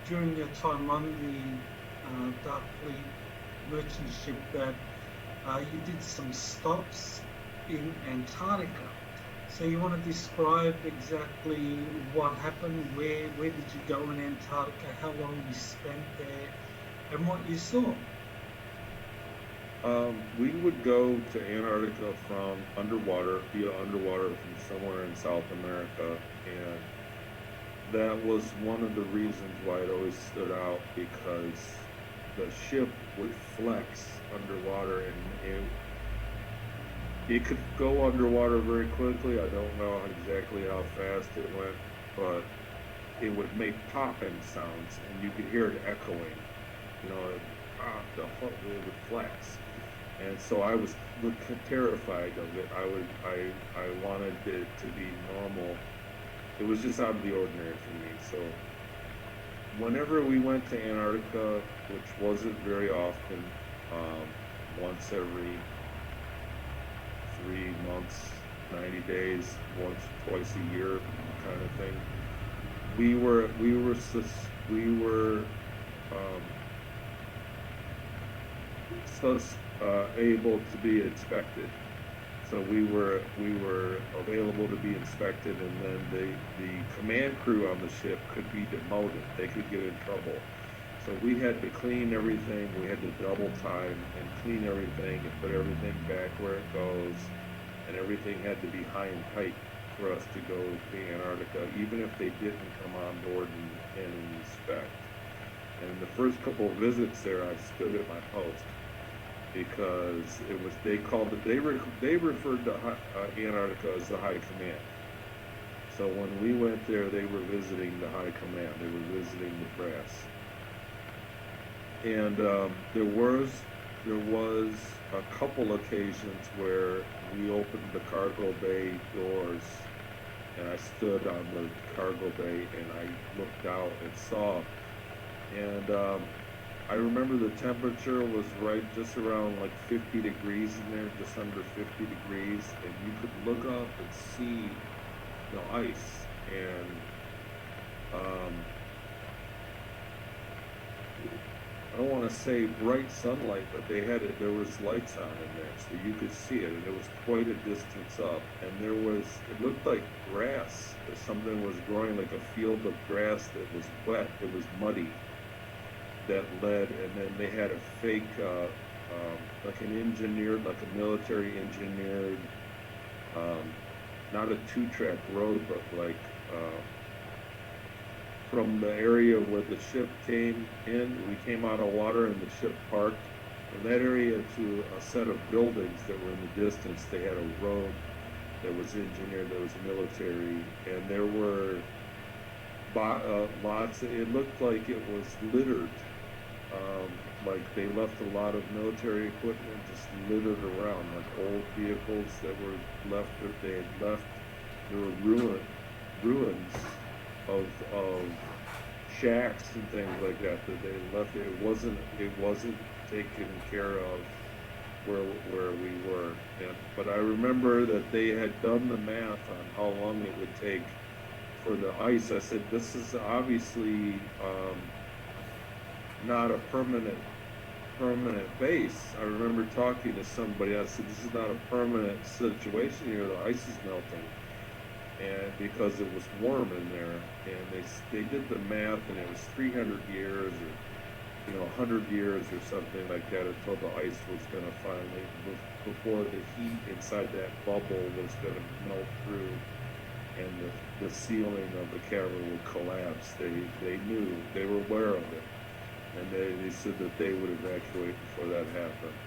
during your time on the Dark Fleet merchant ship that you did some stops in Antarctica. So you want to describe exactly what happened, where did you go in Antarctica, how long you spent there, and what you saw? We would go to Antarctica from via underwater from somewhere in South America, and that was one of the reasons why it always stood out because the ship would flex underwater and it could go underwater very quickly. I don't know exactly how fast it went, but it would make popping sounds and you could hear it echoing. You know, it pop, it would flex. And so I was terrified of it. I wanted it to be normal. It was just out of the ordinary for me. So whenever we went to Antarctica, which wasn't very often, once every 3 months, 90 days, once, twice a year kind of thing, we were um, able to be inspected. So we were available to be inspected, and then the command crew on the ship could be demoted. They could get in trouble. So we had to clean everything. We had to double time and clean everything and put everything back where it goes, and everything had to be high and tight for us to go to Antarctica, even if they didn't come on board and inspect. And the first couple of visits there, I stood at my post because it was they referred to Antarctica as the High Command. So when we went there, they were visiting the High Command. They were visiting the brass, and there was a couple occasions where we opened the cargo bay doors, and I stood on the cargo bay and I looked out and saw, and I remember the temperature was right just around like 50 degrees in there, just under 50 degrees, and you could look up and see the ice, and um, I don't want to say bright sunlight, but there was lights on in there, so you could see it, and it was quite a distance up, and it looked like grass, or something was growing like a field of grass that was wet, it was muddy, that led, and then they had a fake, like a military engineered, not a two-track road, but like from the area where the ship came in, we came out of water and the ship parked. From that area to a set of buildings that were in the distance, they had a road that was engineered, that was military, and there were lots. It looked like it was littered. Like they left a lot of military equipment just littered around, like old vehicles that were left, that they had left. There were ruins of shacks and things like that they left. It wasn't taken care of where we were. But I remember that they had done the math on how long it would take for the ice. I said, this is obviously not a permanent base. I remember talking to somebody. I said, this is not a permanent situation here. The ice is melting, and because it was warm in there, and they did the math, and it was 300 years or 100 years or something like that until the ice was going to finally, before the heat inside that bubble was going to melt through and the ceiling of the cavern would collapse. They knew, they were aware of it, and they said that they would evacuate before that happened.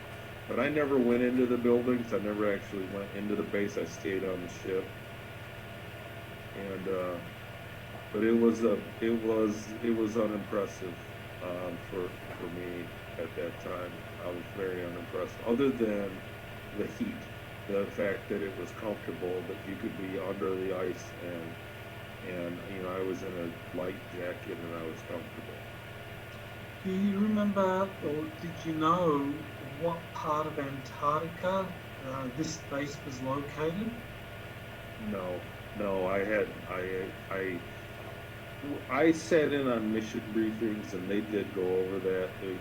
But I never went into the buildings. I never actually went into the base. I stayed on the ship, and but it was unimpressive for me at that time. I was very unimpressed. Other than the heat, the fact that it was comfortable, that you could be under the ice, and I was in a light jacket and I was comfortable. Do you remember, or did you know what part of Antarctica this base was located? No, No, I sat in on mission briefings and they did go over that. They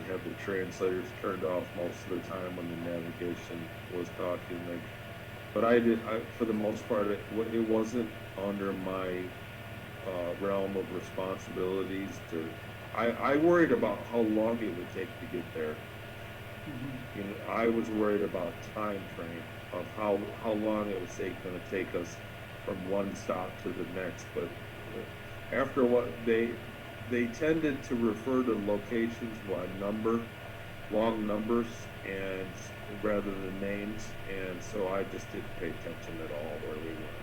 had the translators turned off most of the time when the navigation was talking. But for the most part, it wasn't under my realm of responsibilities to. I worried about how long it would take to get there. I was worried about time frame of how long it was going to take us from one stop to the next. But after what they tended to refer to locations by long numbers, and rather than names, and so I just didn't pay attention at all where we were.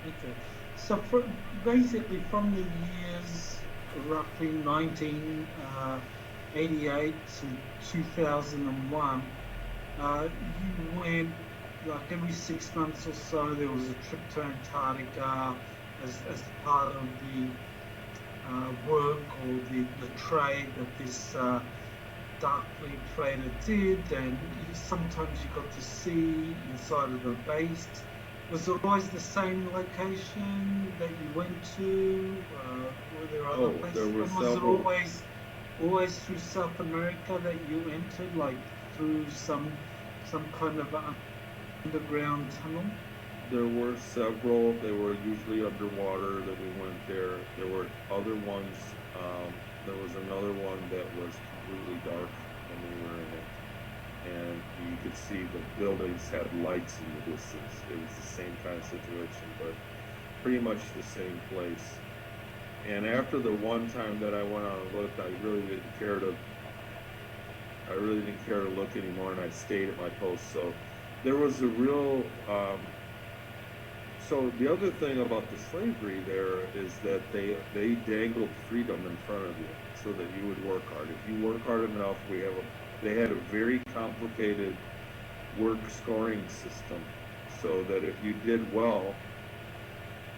Okay. So basically from the years roughly 1988 to 2001, you went like every 6 months or so. There was a trip to Antarctica as part of the work or the trade that this dark fleet trader did, and sometimes you got to see inside of the base. Was it always the same location that you went to? Were there other places? There were And several. was it always through South America that you entered, like through some kind of underground tunnel? There were several. They were usually underwater that we went there. There were other ones. There was another one that was completely dark when we were in it, and you could see the buildings had lights in the distance. It was the same kind of situation, but pretty much the same place. And after the one time that I went out and looked, I really didn't care to look anymore, and I stayed at my post. So there was a real. So the other thing about the slavery there is that they dangled freedom in front of you so that you would work hard. If you work hard enough, they had a very complicated work scoring system, so that if you did well,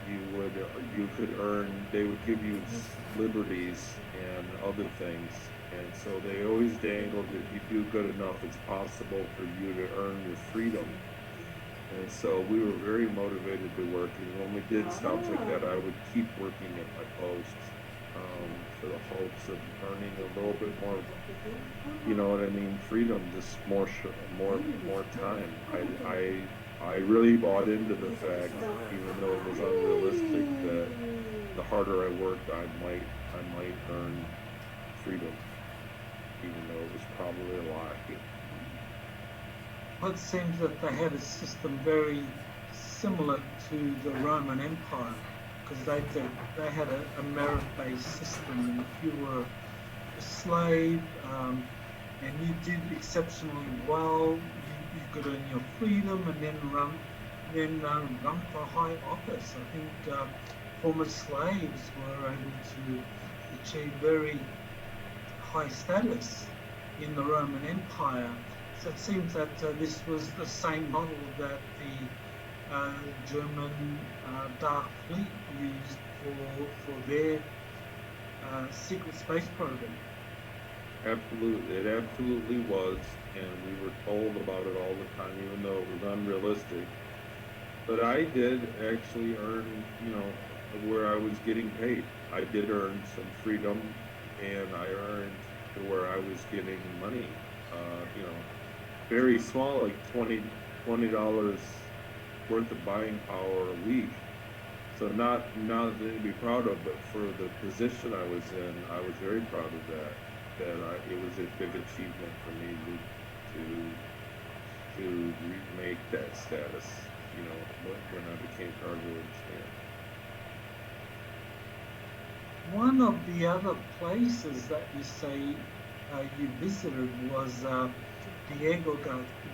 you could earn. They would give you liberties and other things, and so they always dangled. If you do good enough, it's possible for you to earn your freedom. And so we were very motivated to work. And when we did stops like that, I would keep working at my post for the hopes of earning a little bit more. You know what I mean? Freedom, just more time. I really bought into the fact, even though it was unrealistic, that the harder I worked, I might earn freedom, even though it was probably a lie. Well, it seems that they had a system very similar to the Roman Empire, because they had a merit-based system, and if you were a slave and you did exceptionally well, you could earn your freedom and then run for high office. I think former slaves were able to achieve very high status in the Roman Empire. So it seems that this was the same model that the German Dark Fleet used for their secret space program. Absolutely, it absolutely was, and we were told about it all the time, even though it was unrealistic. But I did actually earn, where I was getting paid. I did earn some freedom, and I earned to where I was getting money. Very small, like $20 worth of buying power a week. So not nothing to be proud of, but for the position I was in, I was very proud of that. It was a big achievement for me to remake that status. When I became cargo engineer. One of the other places that you say you visited was Diego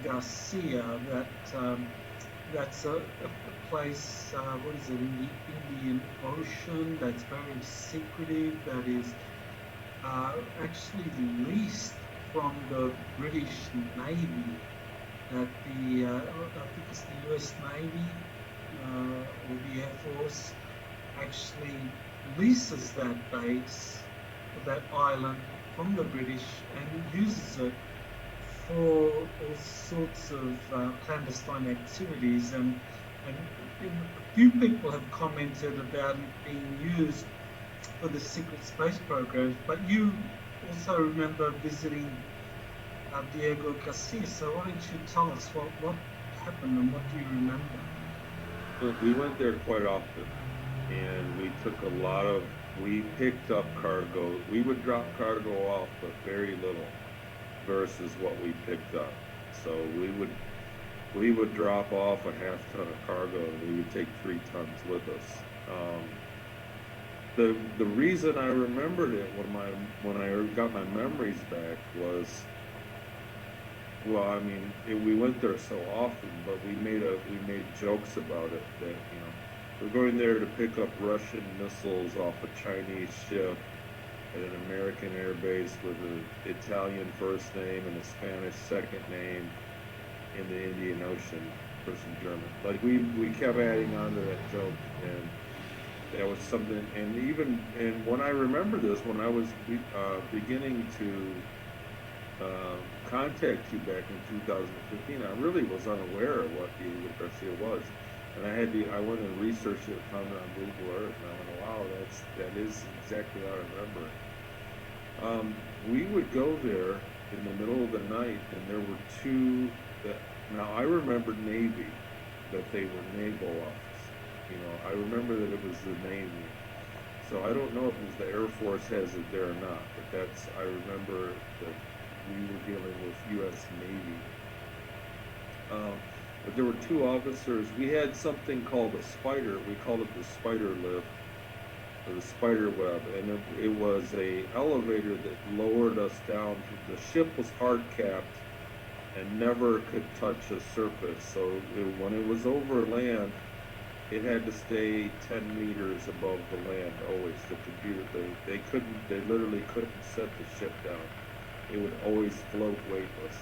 Garcia. That's a place. What is it, in the Indian Ocean? That's very secretive. That is actually leased from the British Navy. That I think it's the U.S. Navy or the Air Force actually leases that base, that island, from the British and uses it for all sorts of clandestine activities. And And a few people have commented about it being used for the secret space programs, but you also remember visiting Diego Garcia. So why don't you tell us what happened and what do you remember? Look, we went there quite often, and we took a lot of. We picked up cargo. We would drop cargo off, but very little versus what we picked up. So we would drop off a half ton of cargo, and we would take 3 tons with us. The reason I remembered it when I got my memories back was, well, I mean, we went there so often, but we made jokes about it that we're going there to pick up Russian missiles off a Chinese ship at an American air base with an Italian first name and a Spanish second name in the Indian Ocean for some German. Like we kept adding on to that joke, and that was something. And when I remember this, when I was beginning to contact you back in 2015, I really was unaware of what Diego Garcia was, and I went and researched it, found it on Google Earth, and I went, wow, that is exactly how I remember it. We would go there in the middle of the night, and there were two. Now I remember Navy, that they were naval officers. I remember that it was the Navy. So I don't know if it was the Air Force has it there or not, but I remember that we were dealing with U.S. Navy. But there were two officers. We had something called a spider. We called it the spider lift, or the spider web, and it was a elevator that lowered us down. The ship was hard capped and never could touch a surface. So when it was over land, it had to stay 10 meters above the land always. The computer, they literally couldn't set the ship down. It would always float weightless.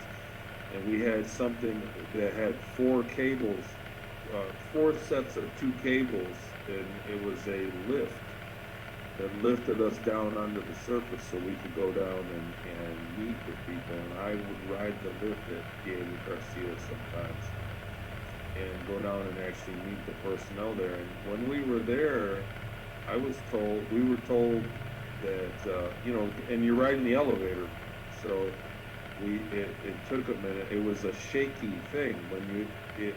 And we had something that had 4 cables, 4 sets of 2 cables, and it was a lift that lifted us down under the surface so we could go down and meet with people. And I would ride the lift at Diego Garcia sometimes and go down and actually meet the personnel there. And when we were there, we were told that, and you're riding the elevator, so it took a minute. It was a shaky thing it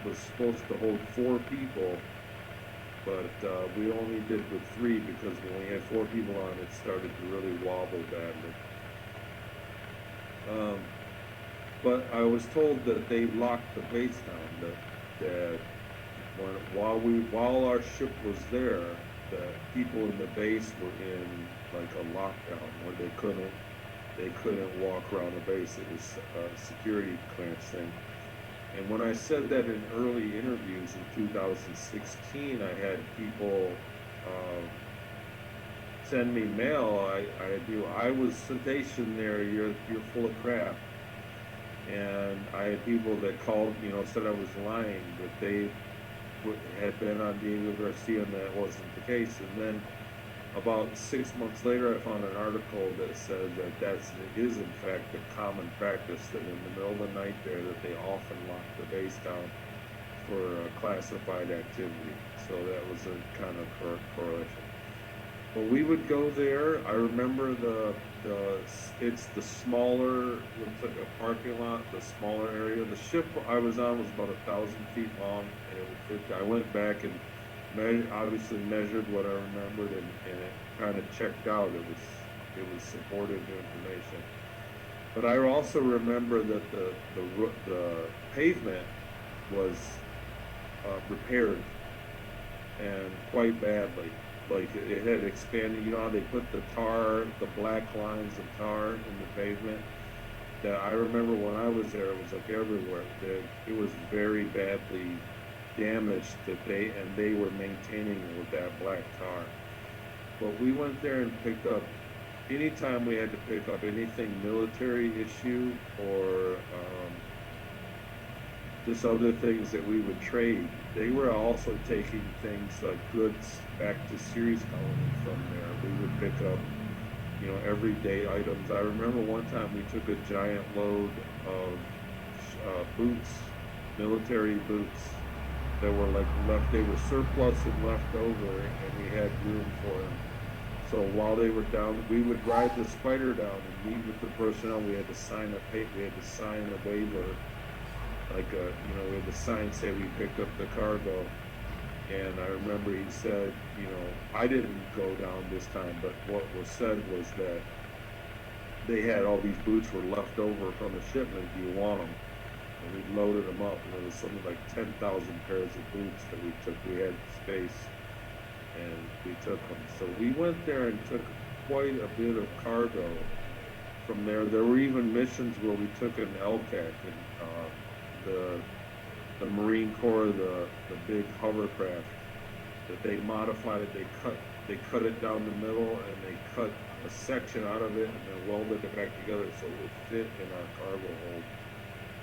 was supposed to hold 4 people, but we only did with 3 because when we had 4 people on, it started to really wobble badly. But I was told that they locked the base down. That while our ship was there, that people in the base were in like a lockdown where they couldn't walk around the base. It was a security clearance thing. And when I said that in early interviews in 2016, I had people send me mail. I was stationed there. You're full of crap. And I had people that called, said I was lying, that they had been on Diego Garcia, and that wasn't the case. And then about 6 months later, I found an article that said that is in fact a common practice, that in the middle of the night there, that they often lock the base down for classified activity. So that was a kind of correlation. Well, we would go there. I remember it's the smaller, looks like a parking lot, the smaller area. The ship I was on was about 1,000 feet long, and it would fit. I went back and obviously measured what I remembered, and it kind of checked out. It was supportive information. But I also remember that the pavement was repaired, and quite badly. Like it had expanded. You know how they put the black lines of tar in the pavement? That I remember when I was there, it was like everywhere. It was very badly damaged, they were maintaining it with that black tar. But we went there and picked up, anytime we had to pick up anything military issue or just other things that we would trade, they were also taking things like goods back to Ceres Colony from there. We would pick up, everyday items. I remember one time we took a giant load of boots, military boots, that were like left, they were surplus and left over, and we had room for them. So while they were down, we would ride the spider down and meet with the personnel. We had to sign we had to sign a waiver, like a, we had to sign say we picked up the cargo. And I remember he said, I didn't go down this time, but what was said was that they had all these boots were left over from a shipment. Do you want them? And we loaded them up, and there was something like 10,000 pairs of boots that we took. We had space, and we took them. So we went there and took quite a bit of cargo from there. There were even missions where we took an LCAC, and the Marine Corps, the big hovercraft, that they modified it. They cut it down the middle, and they cut a section out of it, and then welded it back together so it would fit in our cargo hold.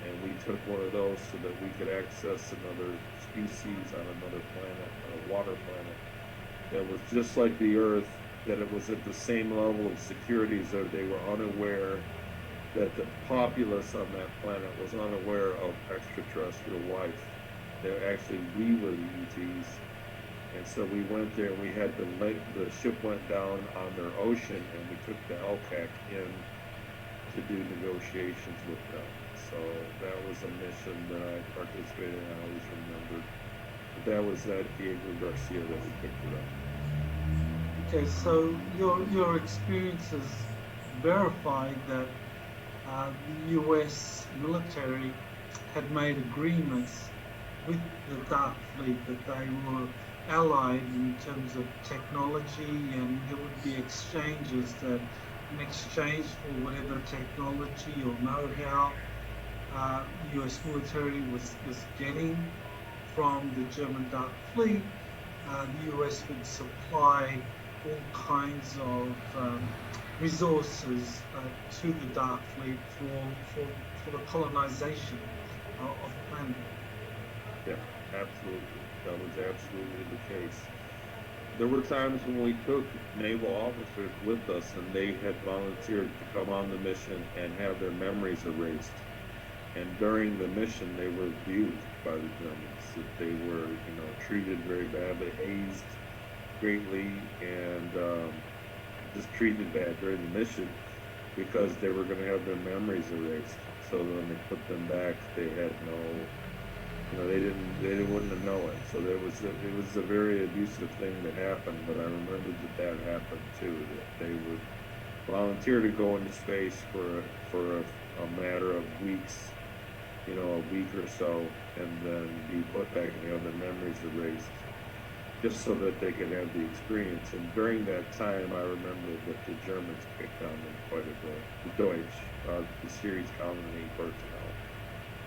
And we took one of those so that we could access another species on another planet, a water planet, that was just like the Earth, that it was at the same level of security as they were unaware that the populace on that planet was unaware of extraterrestrial life. We were the ETs. And so we went there, and we had the ship went down on their ocean, and we took the LCAC in to do negotiations with them. So that was a mission that I participated in, I always remembered. But that was at Diego Garcia that we picked it up. Okay, so your experiences verified that the US military had made agreements with the Dark Fleet that they were allied in terms of technology, and there would be exchanges that in exchange for whatever technology or know-how the US military was getting from the German Dark Fleet, the US would supply all kinds of resources to the Dark Fleet for the colonization of the planet. Yeah, absolutely. That was absolutely the case. There were times when we took naval officers with us, and they had volunteered to come on the mission and have their memories erased. And during the mission, they were abused by the Germans. That they were, treated very badly, hazed greatly, and just treated bad during the mission because they were going to have their memories erased. So when they put them back, they had no, they wouldn't have known it. So it was a very abusive thing that happened. But I remember that happened too. That they would volunteer to go into space for a matter of weeks, a week or so, and then be put back and have their memories erased, just so that they could have the experience. And during that time, I remember that the Germans picked on them quite a bit. The Deutsch, the series colony personnel,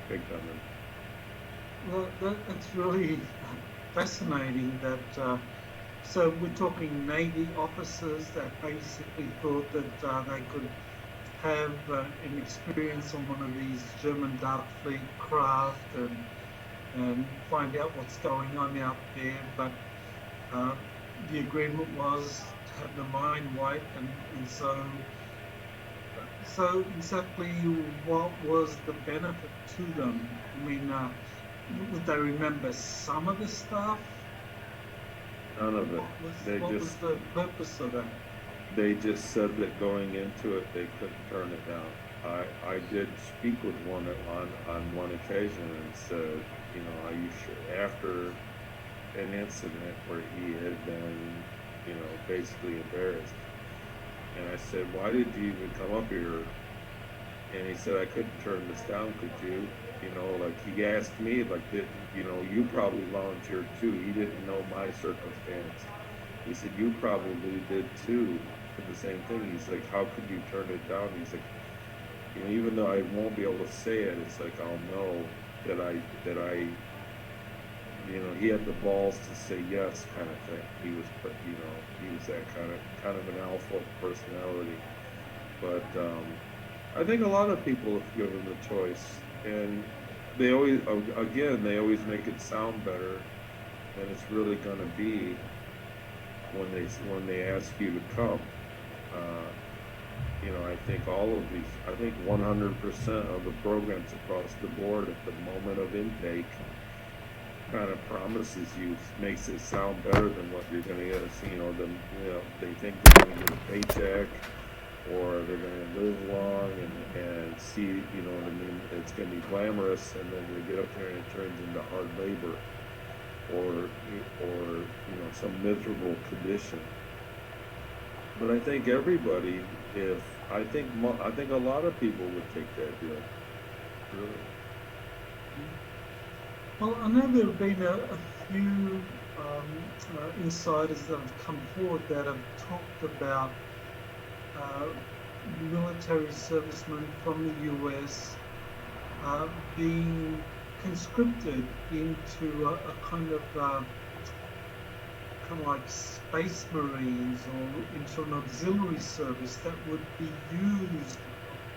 picked on them. Well, that's really fascinating that, so we're talking Navy officers that basically thought that they could have an experience on one of these German Dark Fleet craft and find out what's going on out there, but the agreement was to have the mind wiped, and so exactly what was the benefit to them? I mean, would they remember some of the stuff? None of it. What was the purpose of that? They just said that going into it, they couldn't turn it down. I did speak with one on one occasion and said, are you sure? After an incident where he had been, basically embarrassed. And I said, why did you even come up here? And he said, I couldn't turn this down, could you? He asked me, you probably volunteered too. He didn't know my circumstance. He said, you probably did too, for the same thing. He's like, how could you turn it down? He's like, even though I won't be able to say it, it's like, I'll know that I, he had the balls to say yes, kind of thing. He was that kind of an alpha personality. But I think a lot of people, if given the choice, and they always make it sound better than it's really going to be when they ask you to come. I think I think 100% of the programs across the board at the moment of intake kind of promises you, makes it sound better than what you're going to get. They think they're going to get a paycheck or they're going to live long and see, you know what I mean, it's going to be glamorous, and then they get up there and it turns into hard labor or some miserable condition. But I think everybody, I think a lot of people would take that deal, really. Well, I know there have been a few insiders that have come forward that have talked about uh, military servicemen from the US being conscripted into a kind of like space marines or into an auxiliary service that would be used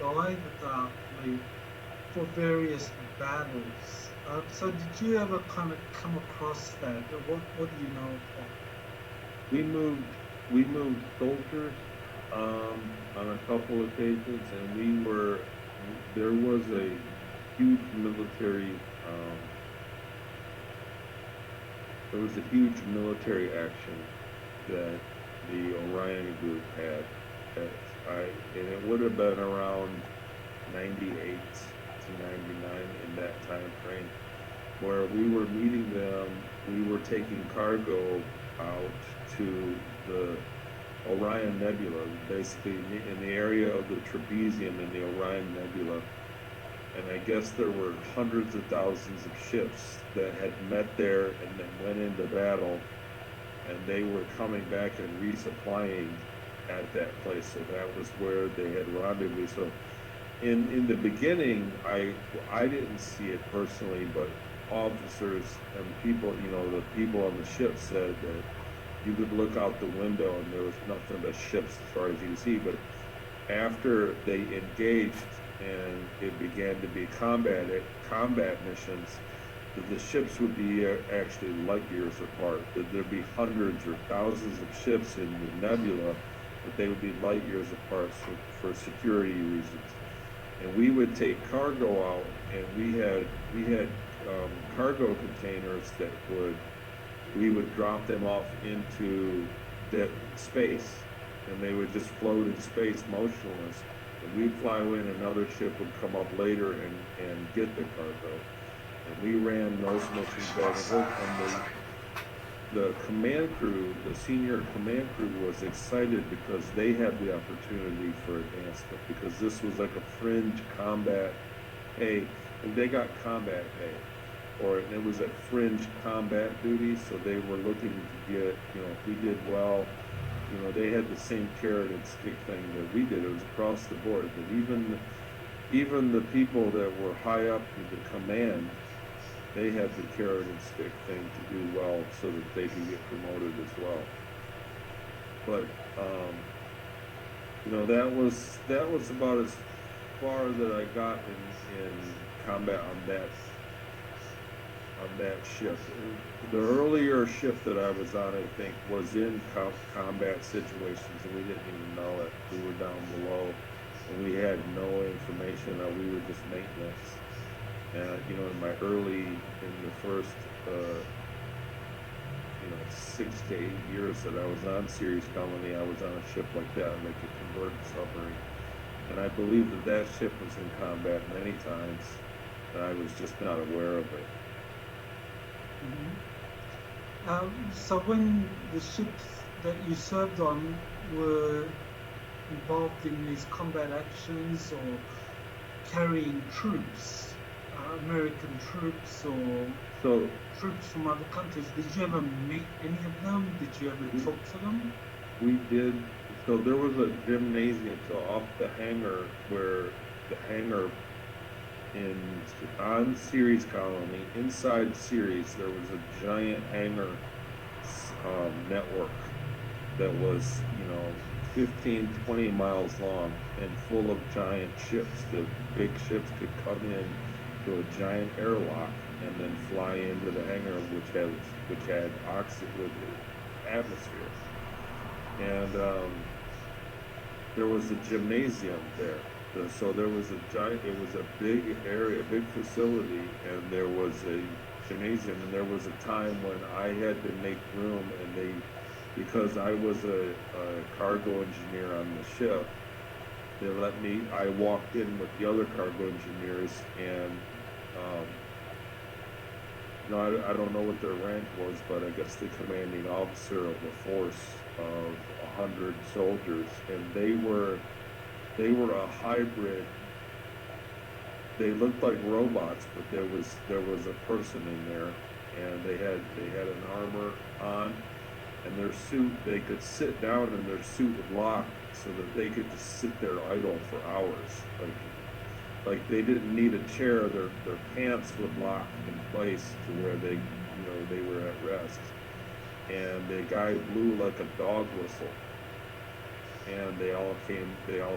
by the Dark Fleet for various battles. So did you ever kind of come across that? Or what do you know of that? We moved soldiers on a couple occasions, and there was a huge military action that the Orion group had. And it would have been around 98 to 99 in that time frame, where we were meeting them. We were taking cargo out to the Orion Nebula, basically in the area of the trapezium in the Orion Nebula. And I guess there were hundreds of thousands of ships that had met there and then went into battle, and they were coming back and resupplying at that place. So that was where they had rendezvous. So in the beginning, I didn't see it personally, but officers and people, the people on the ship said that you could look out the window and there was nothing but ships as far as you could see. But after they engaged and it began to be combat missions, the ships would be actually light years apart. There'd be hundreds or thousands of ships in the nebula, but they would be light years apart for security reasons. And we would take cargo out, and we had cargo containers that we would drop them off into that space, and they would just float in space motionless. And we'd fly away, and another ship would come up later and get the cargo. And we ran those missions back and forth. And the command crew, the senior command crew, was excited because they had the opportunity for advancement, because this was like a fringe combat pay, and they got combat pay, or it was a fringe combat duty. So they were looking to get, if we did well, they had the same carrot and stick thing that we did. It was across the board. But even the people that were high up in the command, they had the carrot and stick thing to do well so that they could get promoted as well. But that was about as far that I got in combat on that shift. The earlier shift that I was on, I think, was in combat situations, and we didn't even know it. We were down below, and we had no information. We were just maintenance. In the first 6 to 8 years that I was on Series Colony, I was on a ship like that, like a converted submarine. And I believe that ship was in combat many times, and I was just not aware of it. So when the ships that you served on were involved in these combat actions or carrying troops, American troops or troops from other countries, did you ever meet any of them? Did you ever talk to them? We did. So there was a gymnasium, so off the hangar, where the hangar on Ceres Colony, inside Ceres, there was a giant hangar network that was 15, 20 miles long and full of giant ships. The big ships could come in to a giant airlock and then fly into the hangar, which had oxygen with the atmosphere. And there was a gymnasium there. So there was it was a big area, a big facility, and there was a gymnasium, and there was a time when I had to make room, and because I was a cargo engineer on the ship, they let me. I walked in with the other cargo engineers, and um, I don't know what their rank was, but I guess the commanding officer of a force of 100 soldiers, and they were a hybrid. They looked like robots, but there was a person in there, and they had an armor on, and their suit. They could sit down, and their suit would lock, so that they could just sit there idle for hours. Like they didn't need a chair. Their pants would lock in place to where they were at rest. And the guy blew like a dog whistle, and they all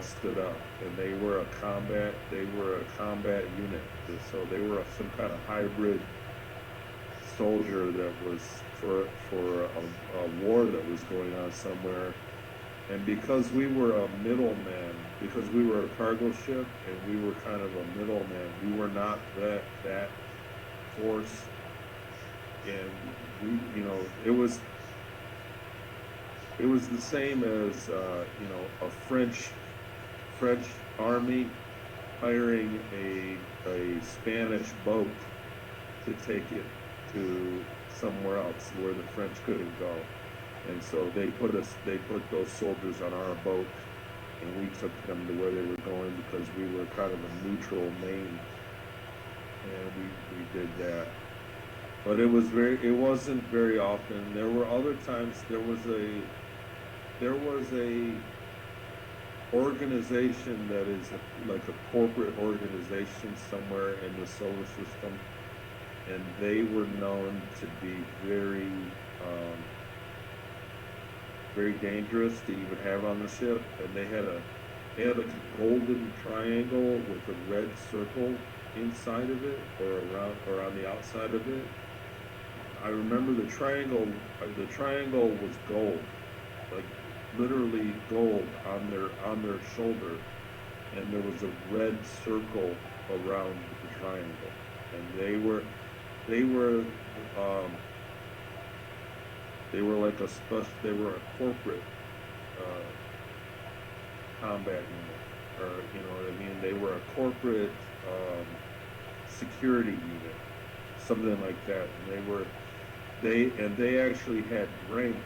stood up, and they were a combat unit. So they were some kind of hybrid soldier that was for a war that was going on somewhere. And because we were a middleman, because we were a cargo ship and we were kind of a middleman, we were not that force. And it was the same as a French army hiring a Spanish boat to take it to somewhere else where the French couldn't go. And so they put those soldiers on our boat, and we took them to where they were going because we were kind of a neutral name, and we did that. But it wasn't very often. There were other times. There was a organization that is like a corporate organization somewhere in the solar system, and they were known to be very very dangerous to even have on the ship. And they had a golden triangle with a red circle inside of it, or on the outside of it. I remember the triangle was gold, like literally gold on their shoulder, and there was a red circle around the triangle. And they were a corporate combat unit, or you know what I mean. They were a corporate security unit, something like that. And they actually had rank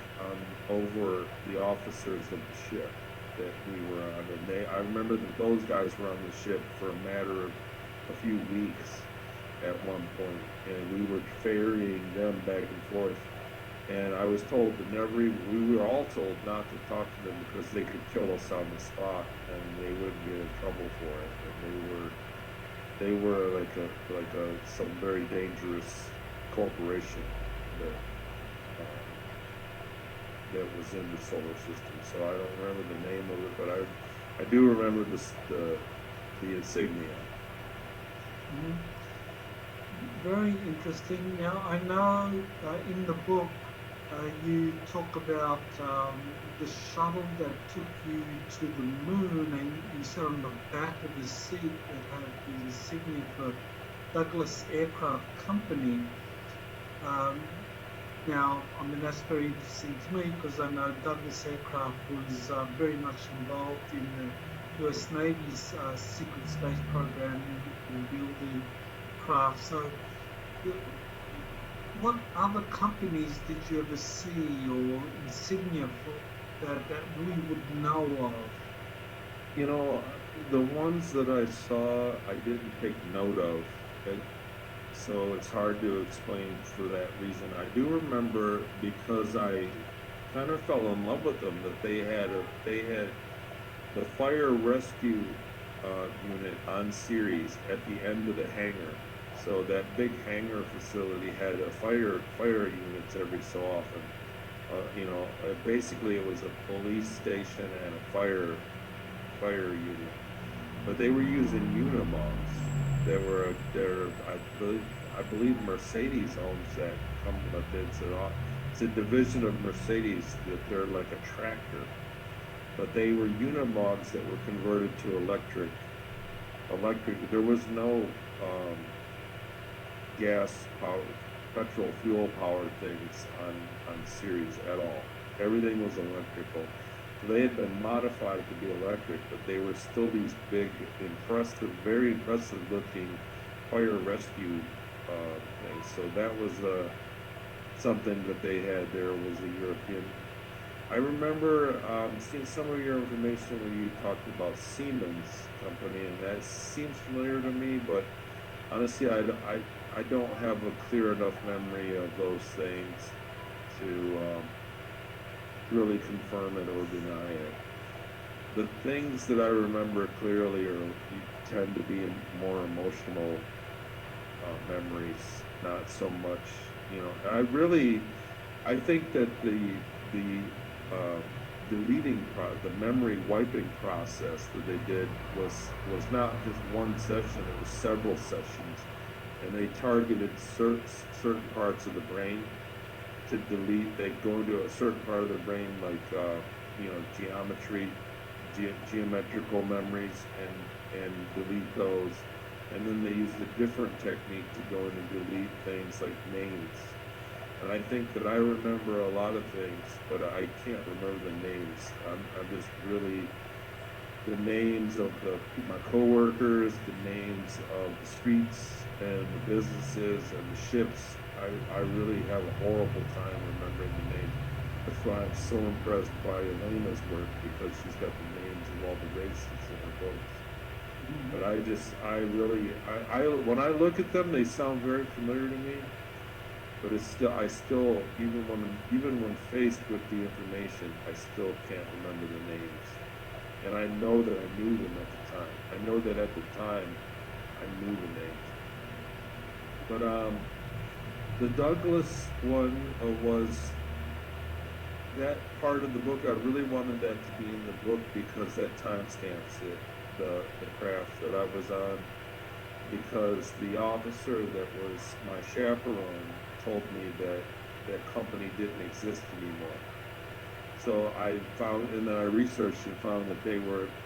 over the officers of the ship that we were on. And I remember that those guys were on the ship for a matter of a few weeks at one point, and we were ferrying them back and forth. And I was told that we were all told not to talk to them because they could kill us on the spot, and they wouldn't get in trouble for it. And they were like some very dangerous corporation that was in the solar system. So I don't remember the name of it, but I do remember the insignia. Mm-hmm. Very interesting. Now, I know in the book you talk about the shuttle that took you to the moon, and you said on the back of the seat it had the insignia for Douglas Aircraft Company. Now, I mean, that's very interesting to me because I know Douglas Aircraft was very much involved in the US Navy's secret space program in building craft. So, what other companies did you ever see or insignia for that we would know of? You know, the ones that I saw, I didn't take note of. So it's hard to explain for that reason. I do remember, because I kind of fell in love with them, that they had the fire rescue unit on series at the end of the hangar. So that big hangar facility had a fire units every so often. Basically it was a police station and a fire unit, but they were using Unimogs. I believe Mercedes owns that company. It's a division of Mercedes that they're like a tractor, but they were Unimogs that were converted to electric. There was no gas power. petrol fuel powered things on series at all. Everything was electrical. So they had been modified to be electric, but they were still these big, impressive, very impressive looking fire rescue things. So that was something that they had there, was a European. I remember seeing some of your information when you talked about Siemens company, and that seems familiar to me, but honestly, I don't have a clear enough memory of those things to really confirm it or deny it. The things that I remember clearly tend to be more emotional memories, not so much, you know. I think that the deleting the memory wiping process that they did was not just one session; it was several sessions, and they targeted certain parts of the brain to delete. They go into a certain part of the brain, like you know, geometrical memories, and delete those. And then they used a different technique to go in and delete things like names. And I think that I remember a lot of things, but I can't remember the names. I'm just really, the names of my coworkers, the names of the streets and the businesses and the ships. I really have a horrible time remembering the names. That's why I'm so impressed by Elena's work, because she's got the names of all the races in her books. But when I look at them, they sound very familiar to me. But I still, even when faced with the information, I still can't remember the names. And I know that I knew them at the time. I know that at the time, I knew the names. But the Douglas one was that part of the book. I really wanted that to be in the book because that timestamps it, the craft that I was on. Because the officer that was my chaperone told me that that company didn't exist anymore. So I found, and then I researched and found that they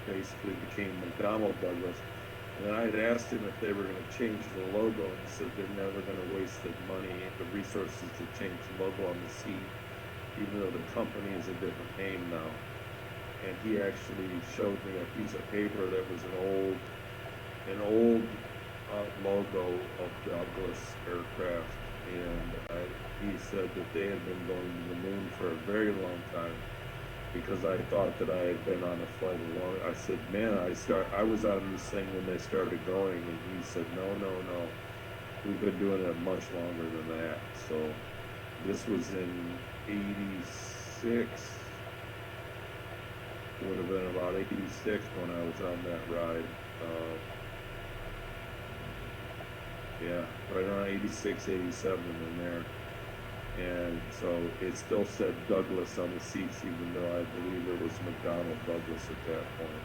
basically became McDonnell Douglas. And I had asked him if they were going to change the logo, and he said they're never going to waste the money and the resources to change the logo on the seat, even though the company is a different name now. And he actually showed me a piece of paper that was an old logo of Douglas aircraft, and he said that they had been going to the moon for a very long time, because I thought that I had been on a flight along. I said, man, I was on this thing when they started going, and he said, no, we've been doing it much longer than that. So this was in '86. It would have been about '86 when I was on that ride. Yeah, right around '86, '87 in there. And so it still said Douglas on the seats, even though I believe it was McDonnell Douglas at that point.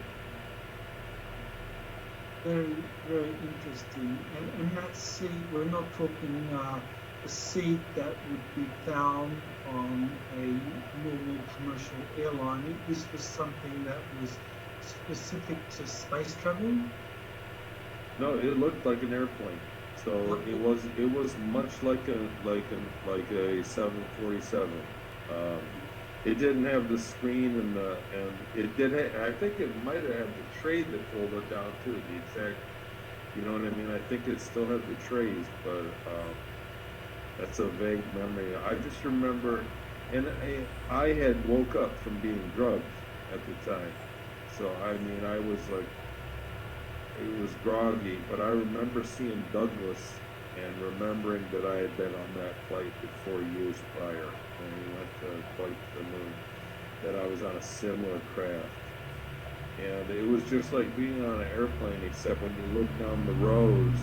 Very, very interesting. And that seat, we're not talking a seat that would be found on a normal commercial airline. This was something that was specific to space travel? No, it looked like an airplane. So it was much like a 747. It didn't have the screen and it did. I think it might have had the tray that folded down too. The exact, you know what I mean? I think it still had the trays, but that's a vague memory. I just remember, and I had woke up from being drugged at the time, so I mean I was like. It was groggy, but I remember seeing Douglas and remembering that I had been on that flight for years prior when we went to flight to the moon, that I was on a similar craft. And it was just like being on an airplane, except when you look down the rows,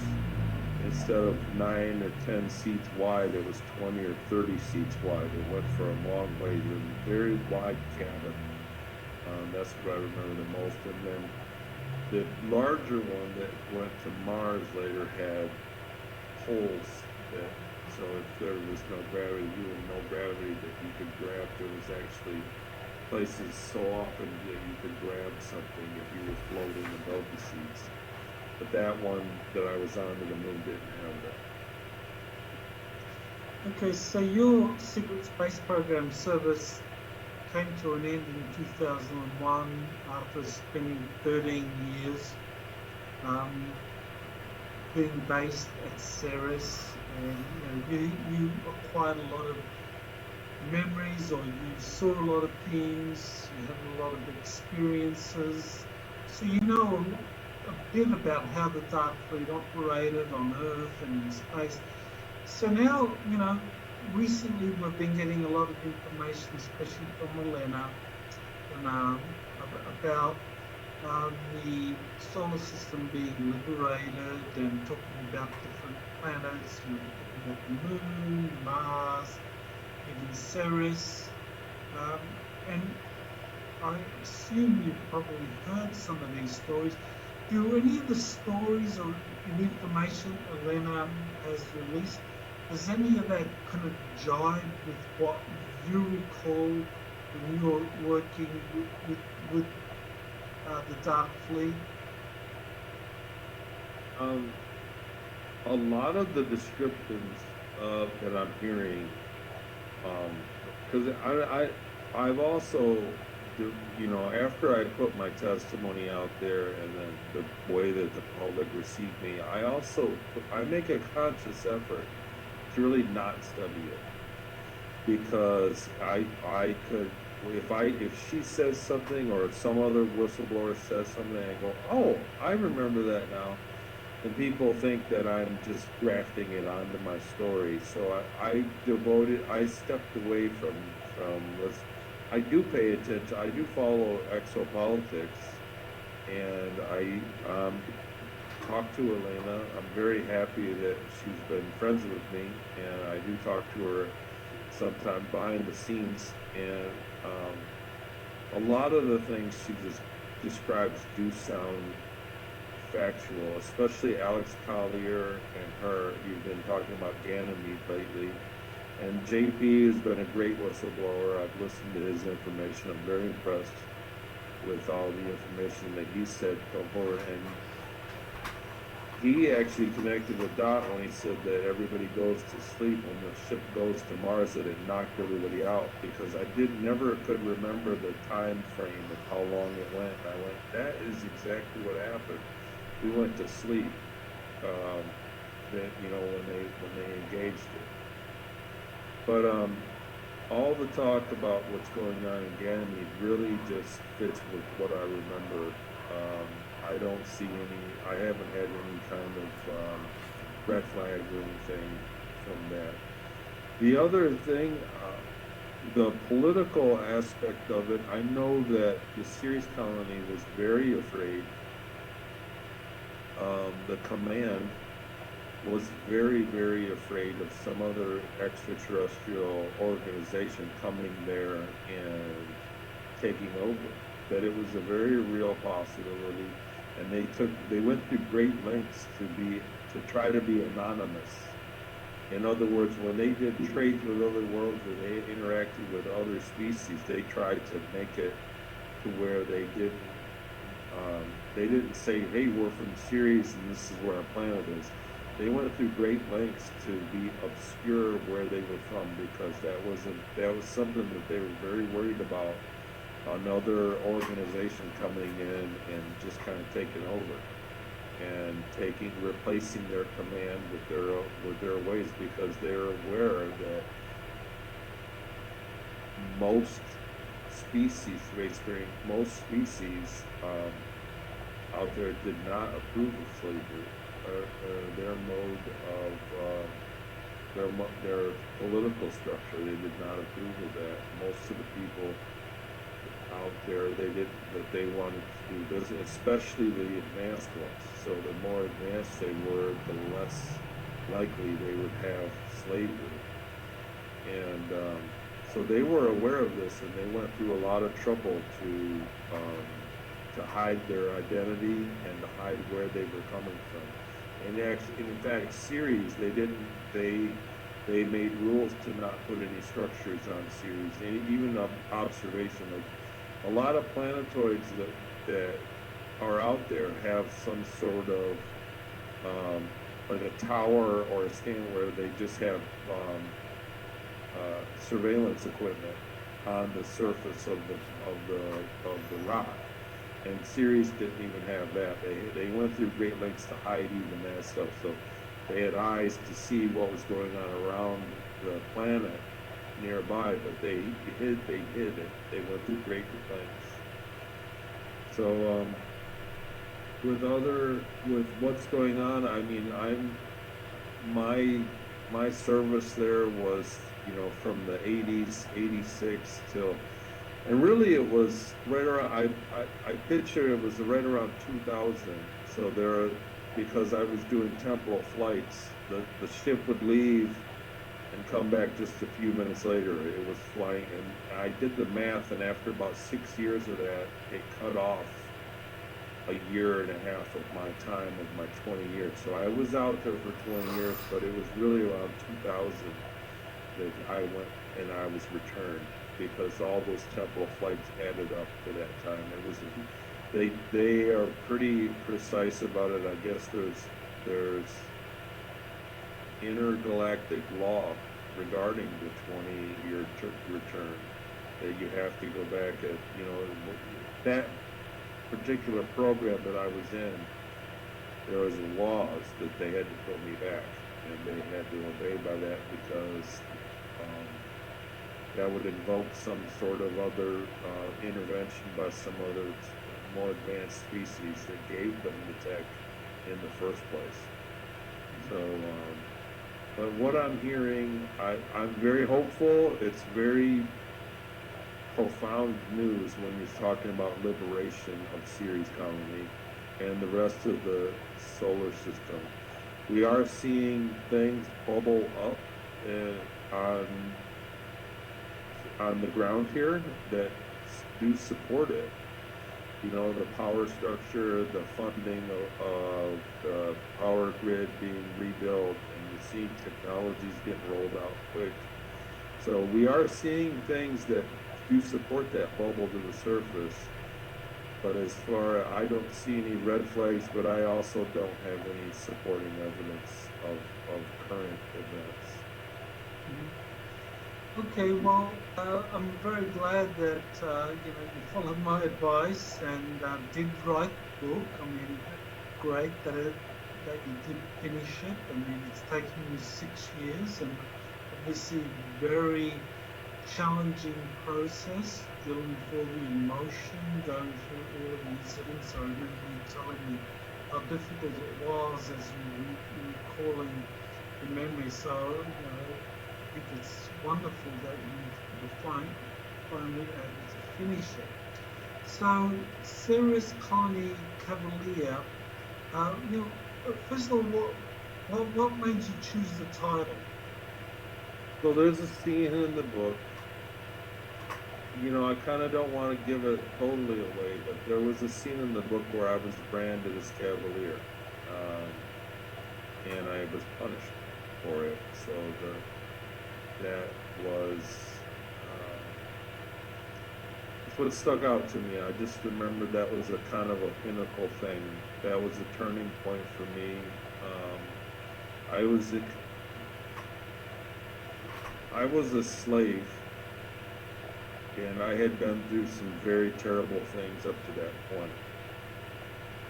instead of 9 or 10 seats wide, it was 20 or 30 seats wide. It went for a long way to a very wide cabin. That's what I remember the most. And then the larger one that went to Mars later had holes that, so if there was no gravity, that you could grab. There was actually places so often that you could grab something if you were floating above the seats. But that one that I was on to the moon didn't have that. Okay, so your secret space program service came to an end in 2001 after spending 13 years um, being based at Ceres, and you acquired a lot of memories, or you saw a lot of things, you had a lot of experiences, so you know a bit about how the Dark Fleet operated on Earth and in space. So now, recently we've been getting a lot of information, especially from Elena, about the solar system being liberated and talking about different planets, talking about the moon, Mars, even Ceres. Um, and I assume you've probably heard some of these stories. Do any of the stories or information Elena has released, does any of that kind of jive with what you recall when you were working with the Dark Fleet? Um, a lot of the descriptions that I'm hearing, because I've also, after I put my testimony out there and then the way that the public received me, I make a conscious effort to really not study it, because I could, if she says something or some other whistleblower says something, I go, oh, I remember that now. And people think that I'm just grafting it onto my story. So I stepped away from this. I do pay attention. I do follow exopolitics, and I talk to Elena. I'm very happy that she's been friends with me, and I do talk to her sometimes behind the scenes. And a lot of the things she just describes do sound factual, especially Alex Collier and her. You've been talking about Ganymede lately. And JP has been a great whistleblower. I've listened to his information. I'm very impressed with all the information that he said come forward. And he actually connected the dot when he said that everybody goes to sleep when the ship goes to Mars, that it knocked everybody out, because I never could remember the time frame of how long it went. And I went, that is exactly what happened. We went to sleep. That when they engaged it. But all the talk about what's going on in Ganymede really just fits with what I remember. I don't see I haven't had any kind of red flag or anything from that. The other thing, the political aspect of it, I know that the Ceres colony was very afraid. The command was very, very afraid of some other extraterrestrial organization coming there and taking over. That it was a very real possibility, and they went through great lengths to try to be anonymous. In other words, when they did trades with other worlds, when they interacted with other species, they tried to make it to where they didn't say, hey, we're from Ceres and this is where our planet is. They went through great lengths to be obscure where they were from, because that was something that they were very worried about, another organization coming in and just kind of taking over and replacing their command with their ways, because they're aware that most species out there did not approve of slavery. Their mode of their political structure, they did not approve of that. Most of the people out there, they wanted to do business, especially the advanced ones. So the more advanced they were, the less likely they would have slavery. And so they were aware of this, and they went through a lot of trouble to hide their identity and to hide where they were coming from. And in fact, Ceres, they made rules to not put any structures on Ceres, even observation. Like a lot of planetoids that are out there have some sort of like a tower or a stand where they just have surveillance equipment on the surface of the rock. And Sirius didn't even have that. They went through great lengths to hide even that stuff. So they had eyes to see what was going on around the planet nearby, but they hid it. They went through great lengths. So with what's going on, I mean, my service there was, from the 80s, 86 till, and really it was right around, I picture it was right around 2000. So because I was doing temporal flights, the ship would leave and come back just a few minutes later. It was flying, and I did the math, and after about 6 years of that, it cut off a year and a half of my time of my 20 years. So I was out there for 20 years, but it was really around 2000 that I went and I was returned, because all those temporal flights added up to that time. It was they are pretty precise about it. I guess there's intergalactic law regarding the 20-year return, that you have to go back at, that particular program that I was in, there was laws that they had to put me back, and they had to obey by that, because that would invoke some sort of other intervention by some other more advanced species that gave them the tech in the first place. So, but what I'm hearing, I'm very hopeful. It's very profound news when you're talking about liberation of Ceres colony and the rest of the solar system. We are seeing things bubble up on the ground here that do support it. The power structure, the funding of the power grid being rebuilt, and you're seeing technologies getting rolled out quick. So we are seeing things that do support that bubble to the surface. But I don't see any red flags, but I also don't have any supporting evidence of current events. Okay, well, I'm very glad that you followed my advice and did write the book. I mean, great that you did finish it. I mean, it's taken you 6 years, and obviously very challenging process, dealing with all the emotion, going through all of the incidents. I remember you telling me how difficult it was as you were recalling the memory. So, I think it's wonderful that you finally able to finish it. So, Ceres Colony Cavalier, first of all, what made you choose the title? So there's a scene in the book. I kind of don't want to give it totally away, but there was a scene in the book where I was branded as Cavalier, and I was punished for it. So that was that's what stuck out to me. I just remembered that was a kind of a pinnacle thing. That was a turning point for me. I was a slave, and I had been through some very terrible things up to that point.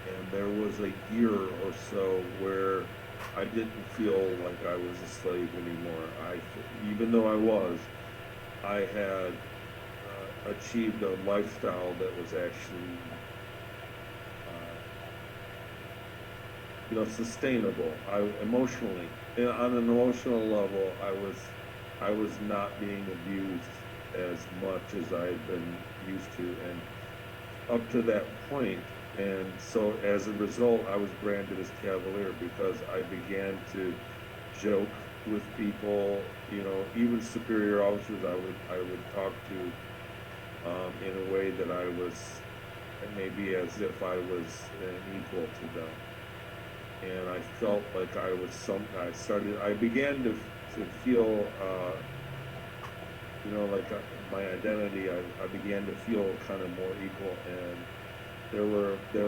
And there was a year or so where I didn't feel like I was a slave anymore. Even though I had achieved a lifestyle that was actually, sustainable. Emotionally, on an emotional level, I was not being abused as much as I had been used to, and up to that point. And so as a result, I was branded as Cavalier because I began to joke with people, even superior officers I would talk to in a way that I was maybe as if I was an equal to them. And I felt like I began to feel, like my identity, I began to feel kind of more equal. And there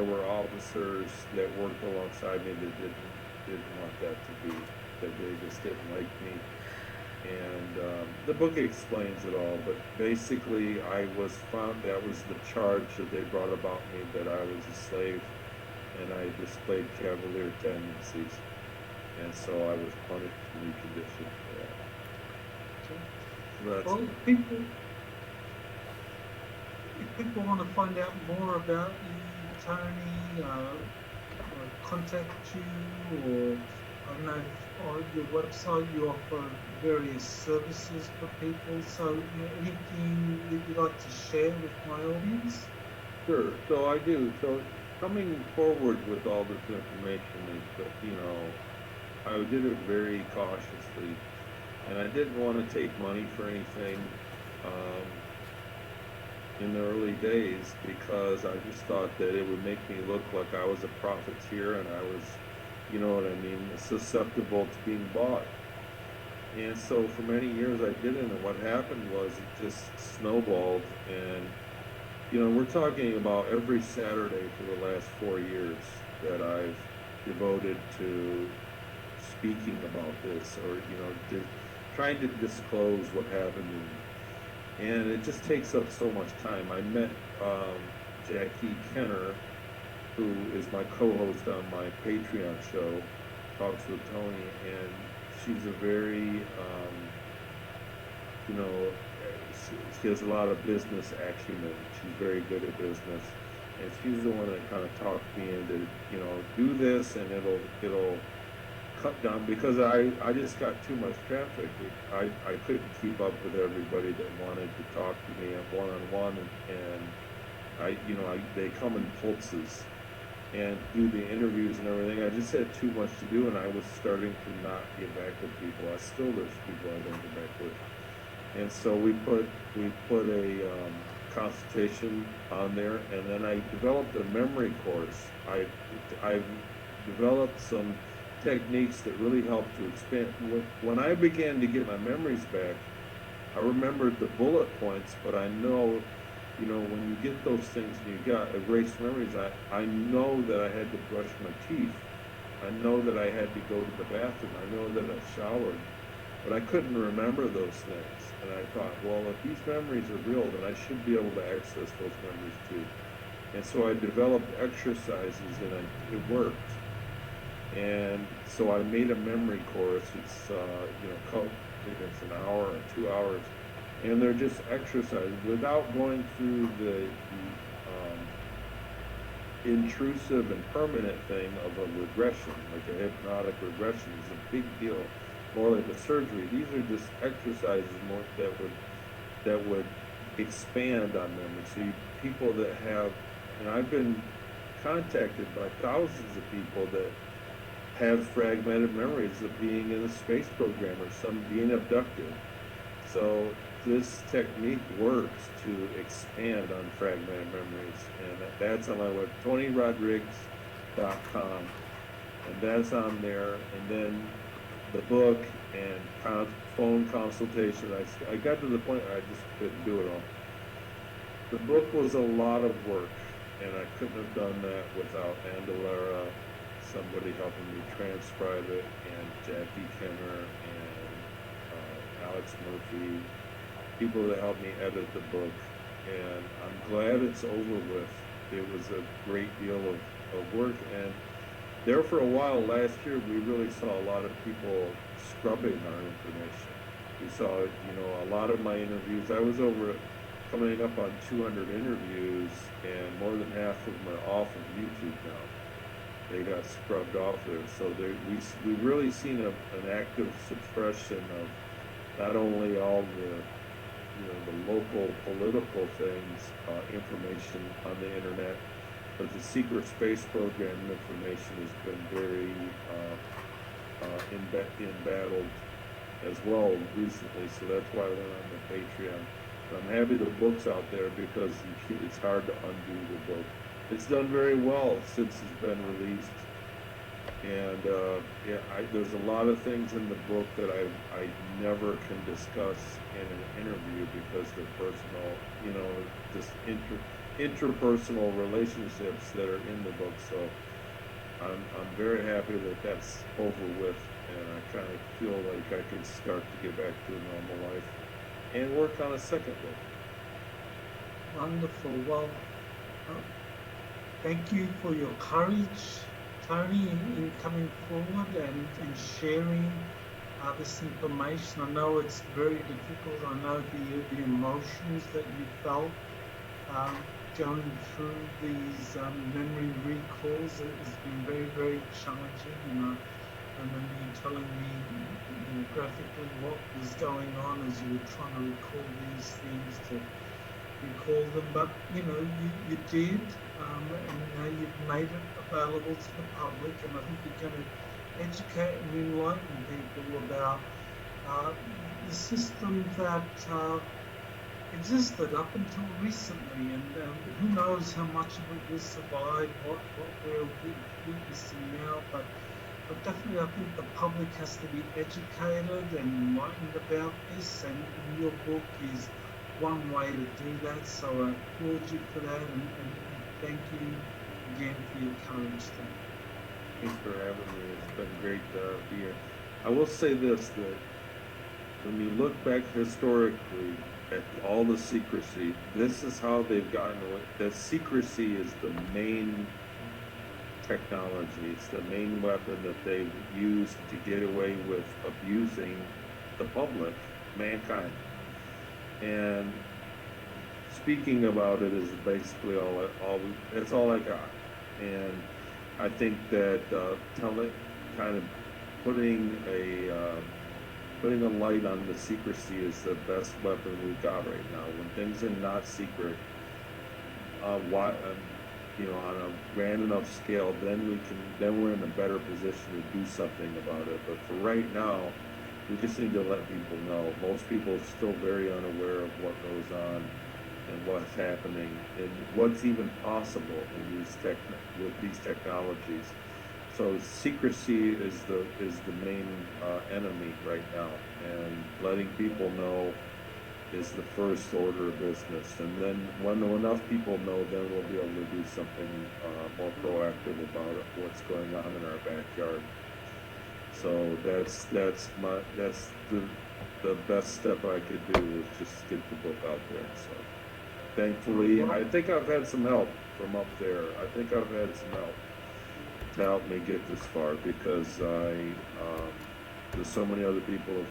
were officers that worked alongside me that didn't want that to be, that they just didn't like me. And the book explains it all, but basically I was found, that was the charge that they brought about me, that I was a slave and I displayed cavalier tendencies. And so I was punished and reconditioned for that. So that's Well, if people want to find out more about you, Tony, contact you, or I don't know, on your website you offer various services for people. So, anything that you'd like to share with my audience? sure. So I do. So coming forward with all this information is that, I did it very cautiously, and I didn't want to take money for anything um, in the early days, because I just thought that it would make me look like I was a profiteer and I was, you know what I mean, susceptible to being bought. And so for many years I didn't, and what happened was it just snowballed. And we're talking about every Saturday for the last 4 years that I've devoted to speaking about this, or trying to disclose what happened to me. And it just takes up so much time. I met Jackie Kenner, who is my co-host on my Patreon show, Talks with Tony, and she's a very, you know, she has a lot of business acumen. She's very good at business, and she's the one that kind of talked me into, do this, and it'll cut down, because I just got too much traffic. I couldn't keep up with everybody that wanted to talk to me at one-on-one, and they come in pulses and do the interviews and everything. I just had too much to do, and I was starting to not get back with people. There's people I don't get back with. And so we put a consultation on there, and then I developed a memory course. I've developed some techniques that really help to expand. When I began to get my memories back, I remembered the bullet points, but I know, when you get those things and you got erased memories, I know that I had to brush my teeth. I know that I had to go to the bathroom. I know that I showered, but I couldn't remember those things. And I thought, well, if these memories are real, then I should be able to access those memories too. And so I developed exercises, and it worked. And so I made a memory course. It's I think it's an hour or 2 hours, and they're just exercises without going through the intrusive and permanent thing of a regression, like a hypnotic regression is a big deal, more like a surgery. These are just exercises more that would expand on memory. So people that have, and I've been contacted by thousands of people that have fragmented memories of being in a space program or some being abducted. So this technique works to expand on fragmented memories, and that's on my web, TonyRodriguez.com, and that's on there. And then the book and phone consultation. I got to the point where I just couldn't do it all. The book was a lot of work, and I couldn't have done that without Andalera, somebody helping me transcribe it, and Jackie Kenner and Alex Murphy, people that helped me edit the book. And I'm glad it's over with. It was a great deal of work, and there for a while last year we really saw a lot of people scrubbing our information. We saw, a lot of my interviews. I was coming up on 200 interviews, and more than half of them are off of YouTube now. They got scrubbed off there. So we've really seen an active suppression of not only all the local political things, information on the internet, but the secret space program information has been very embattled as well recently. So that's why I went on the Patreon. But I'm happy the book's out there, because it's hard to undo the book. It's done very well since it's been released. And there's a lot of things in the book that I never can discuss in an interview, because they're personal, just interpersonal relationships that are in the book. So I'm very happy that that's over with, and I kind of feel like I can start to get back to a normal life and work on a second book. Wonderful. Well, uh, thank you for your courage, Tony, in coming forward and sharing this information. I know it's very difficult. I know the emotions that you felt um, going through these memory recalls has been very, very challenging. And I remember you telling me, graphically what was going on as you were trying to recall these things to recall them. But you did, and now you've made it available to the public. And I think you're going to educate and enlighten people about the system that existed up until recently, and who knows how much of it will survive, what we're witnessing now. But definitely, I think the public has to be educated and enlightened about this, and your book is one way to do that. So I applaud you for that, and thank you again for your courage there. Thanks for having me. It's been great to be here. I will say this, that when you look back historically at all the secrecy, this is how they've gotten away. The secrecy is the main technology. It's the main weapon that they've used to get away with abusing the public, mankind. And speaking about it is basically that's all I got. And I think that kind of putting a light on the secrecy is the best weapon we've got right now. When things are not secret, on a grand enough scale, then we're in a better position to do something about it. But for right now, we just need to let people know. Most people are still very unaware of what goes on and what's happening and what's even possible with these technologies. So secrecy is the main enemy right now, and letting people know is the first order of business. And then when enough people know, then we'll be able to do something more proactive about what's going on in our backyard. So that's the best step I could do is just get the book out there. So thankfully, I think I've had some help from up there. I think I've had some help to help me get this far, because there's so many other people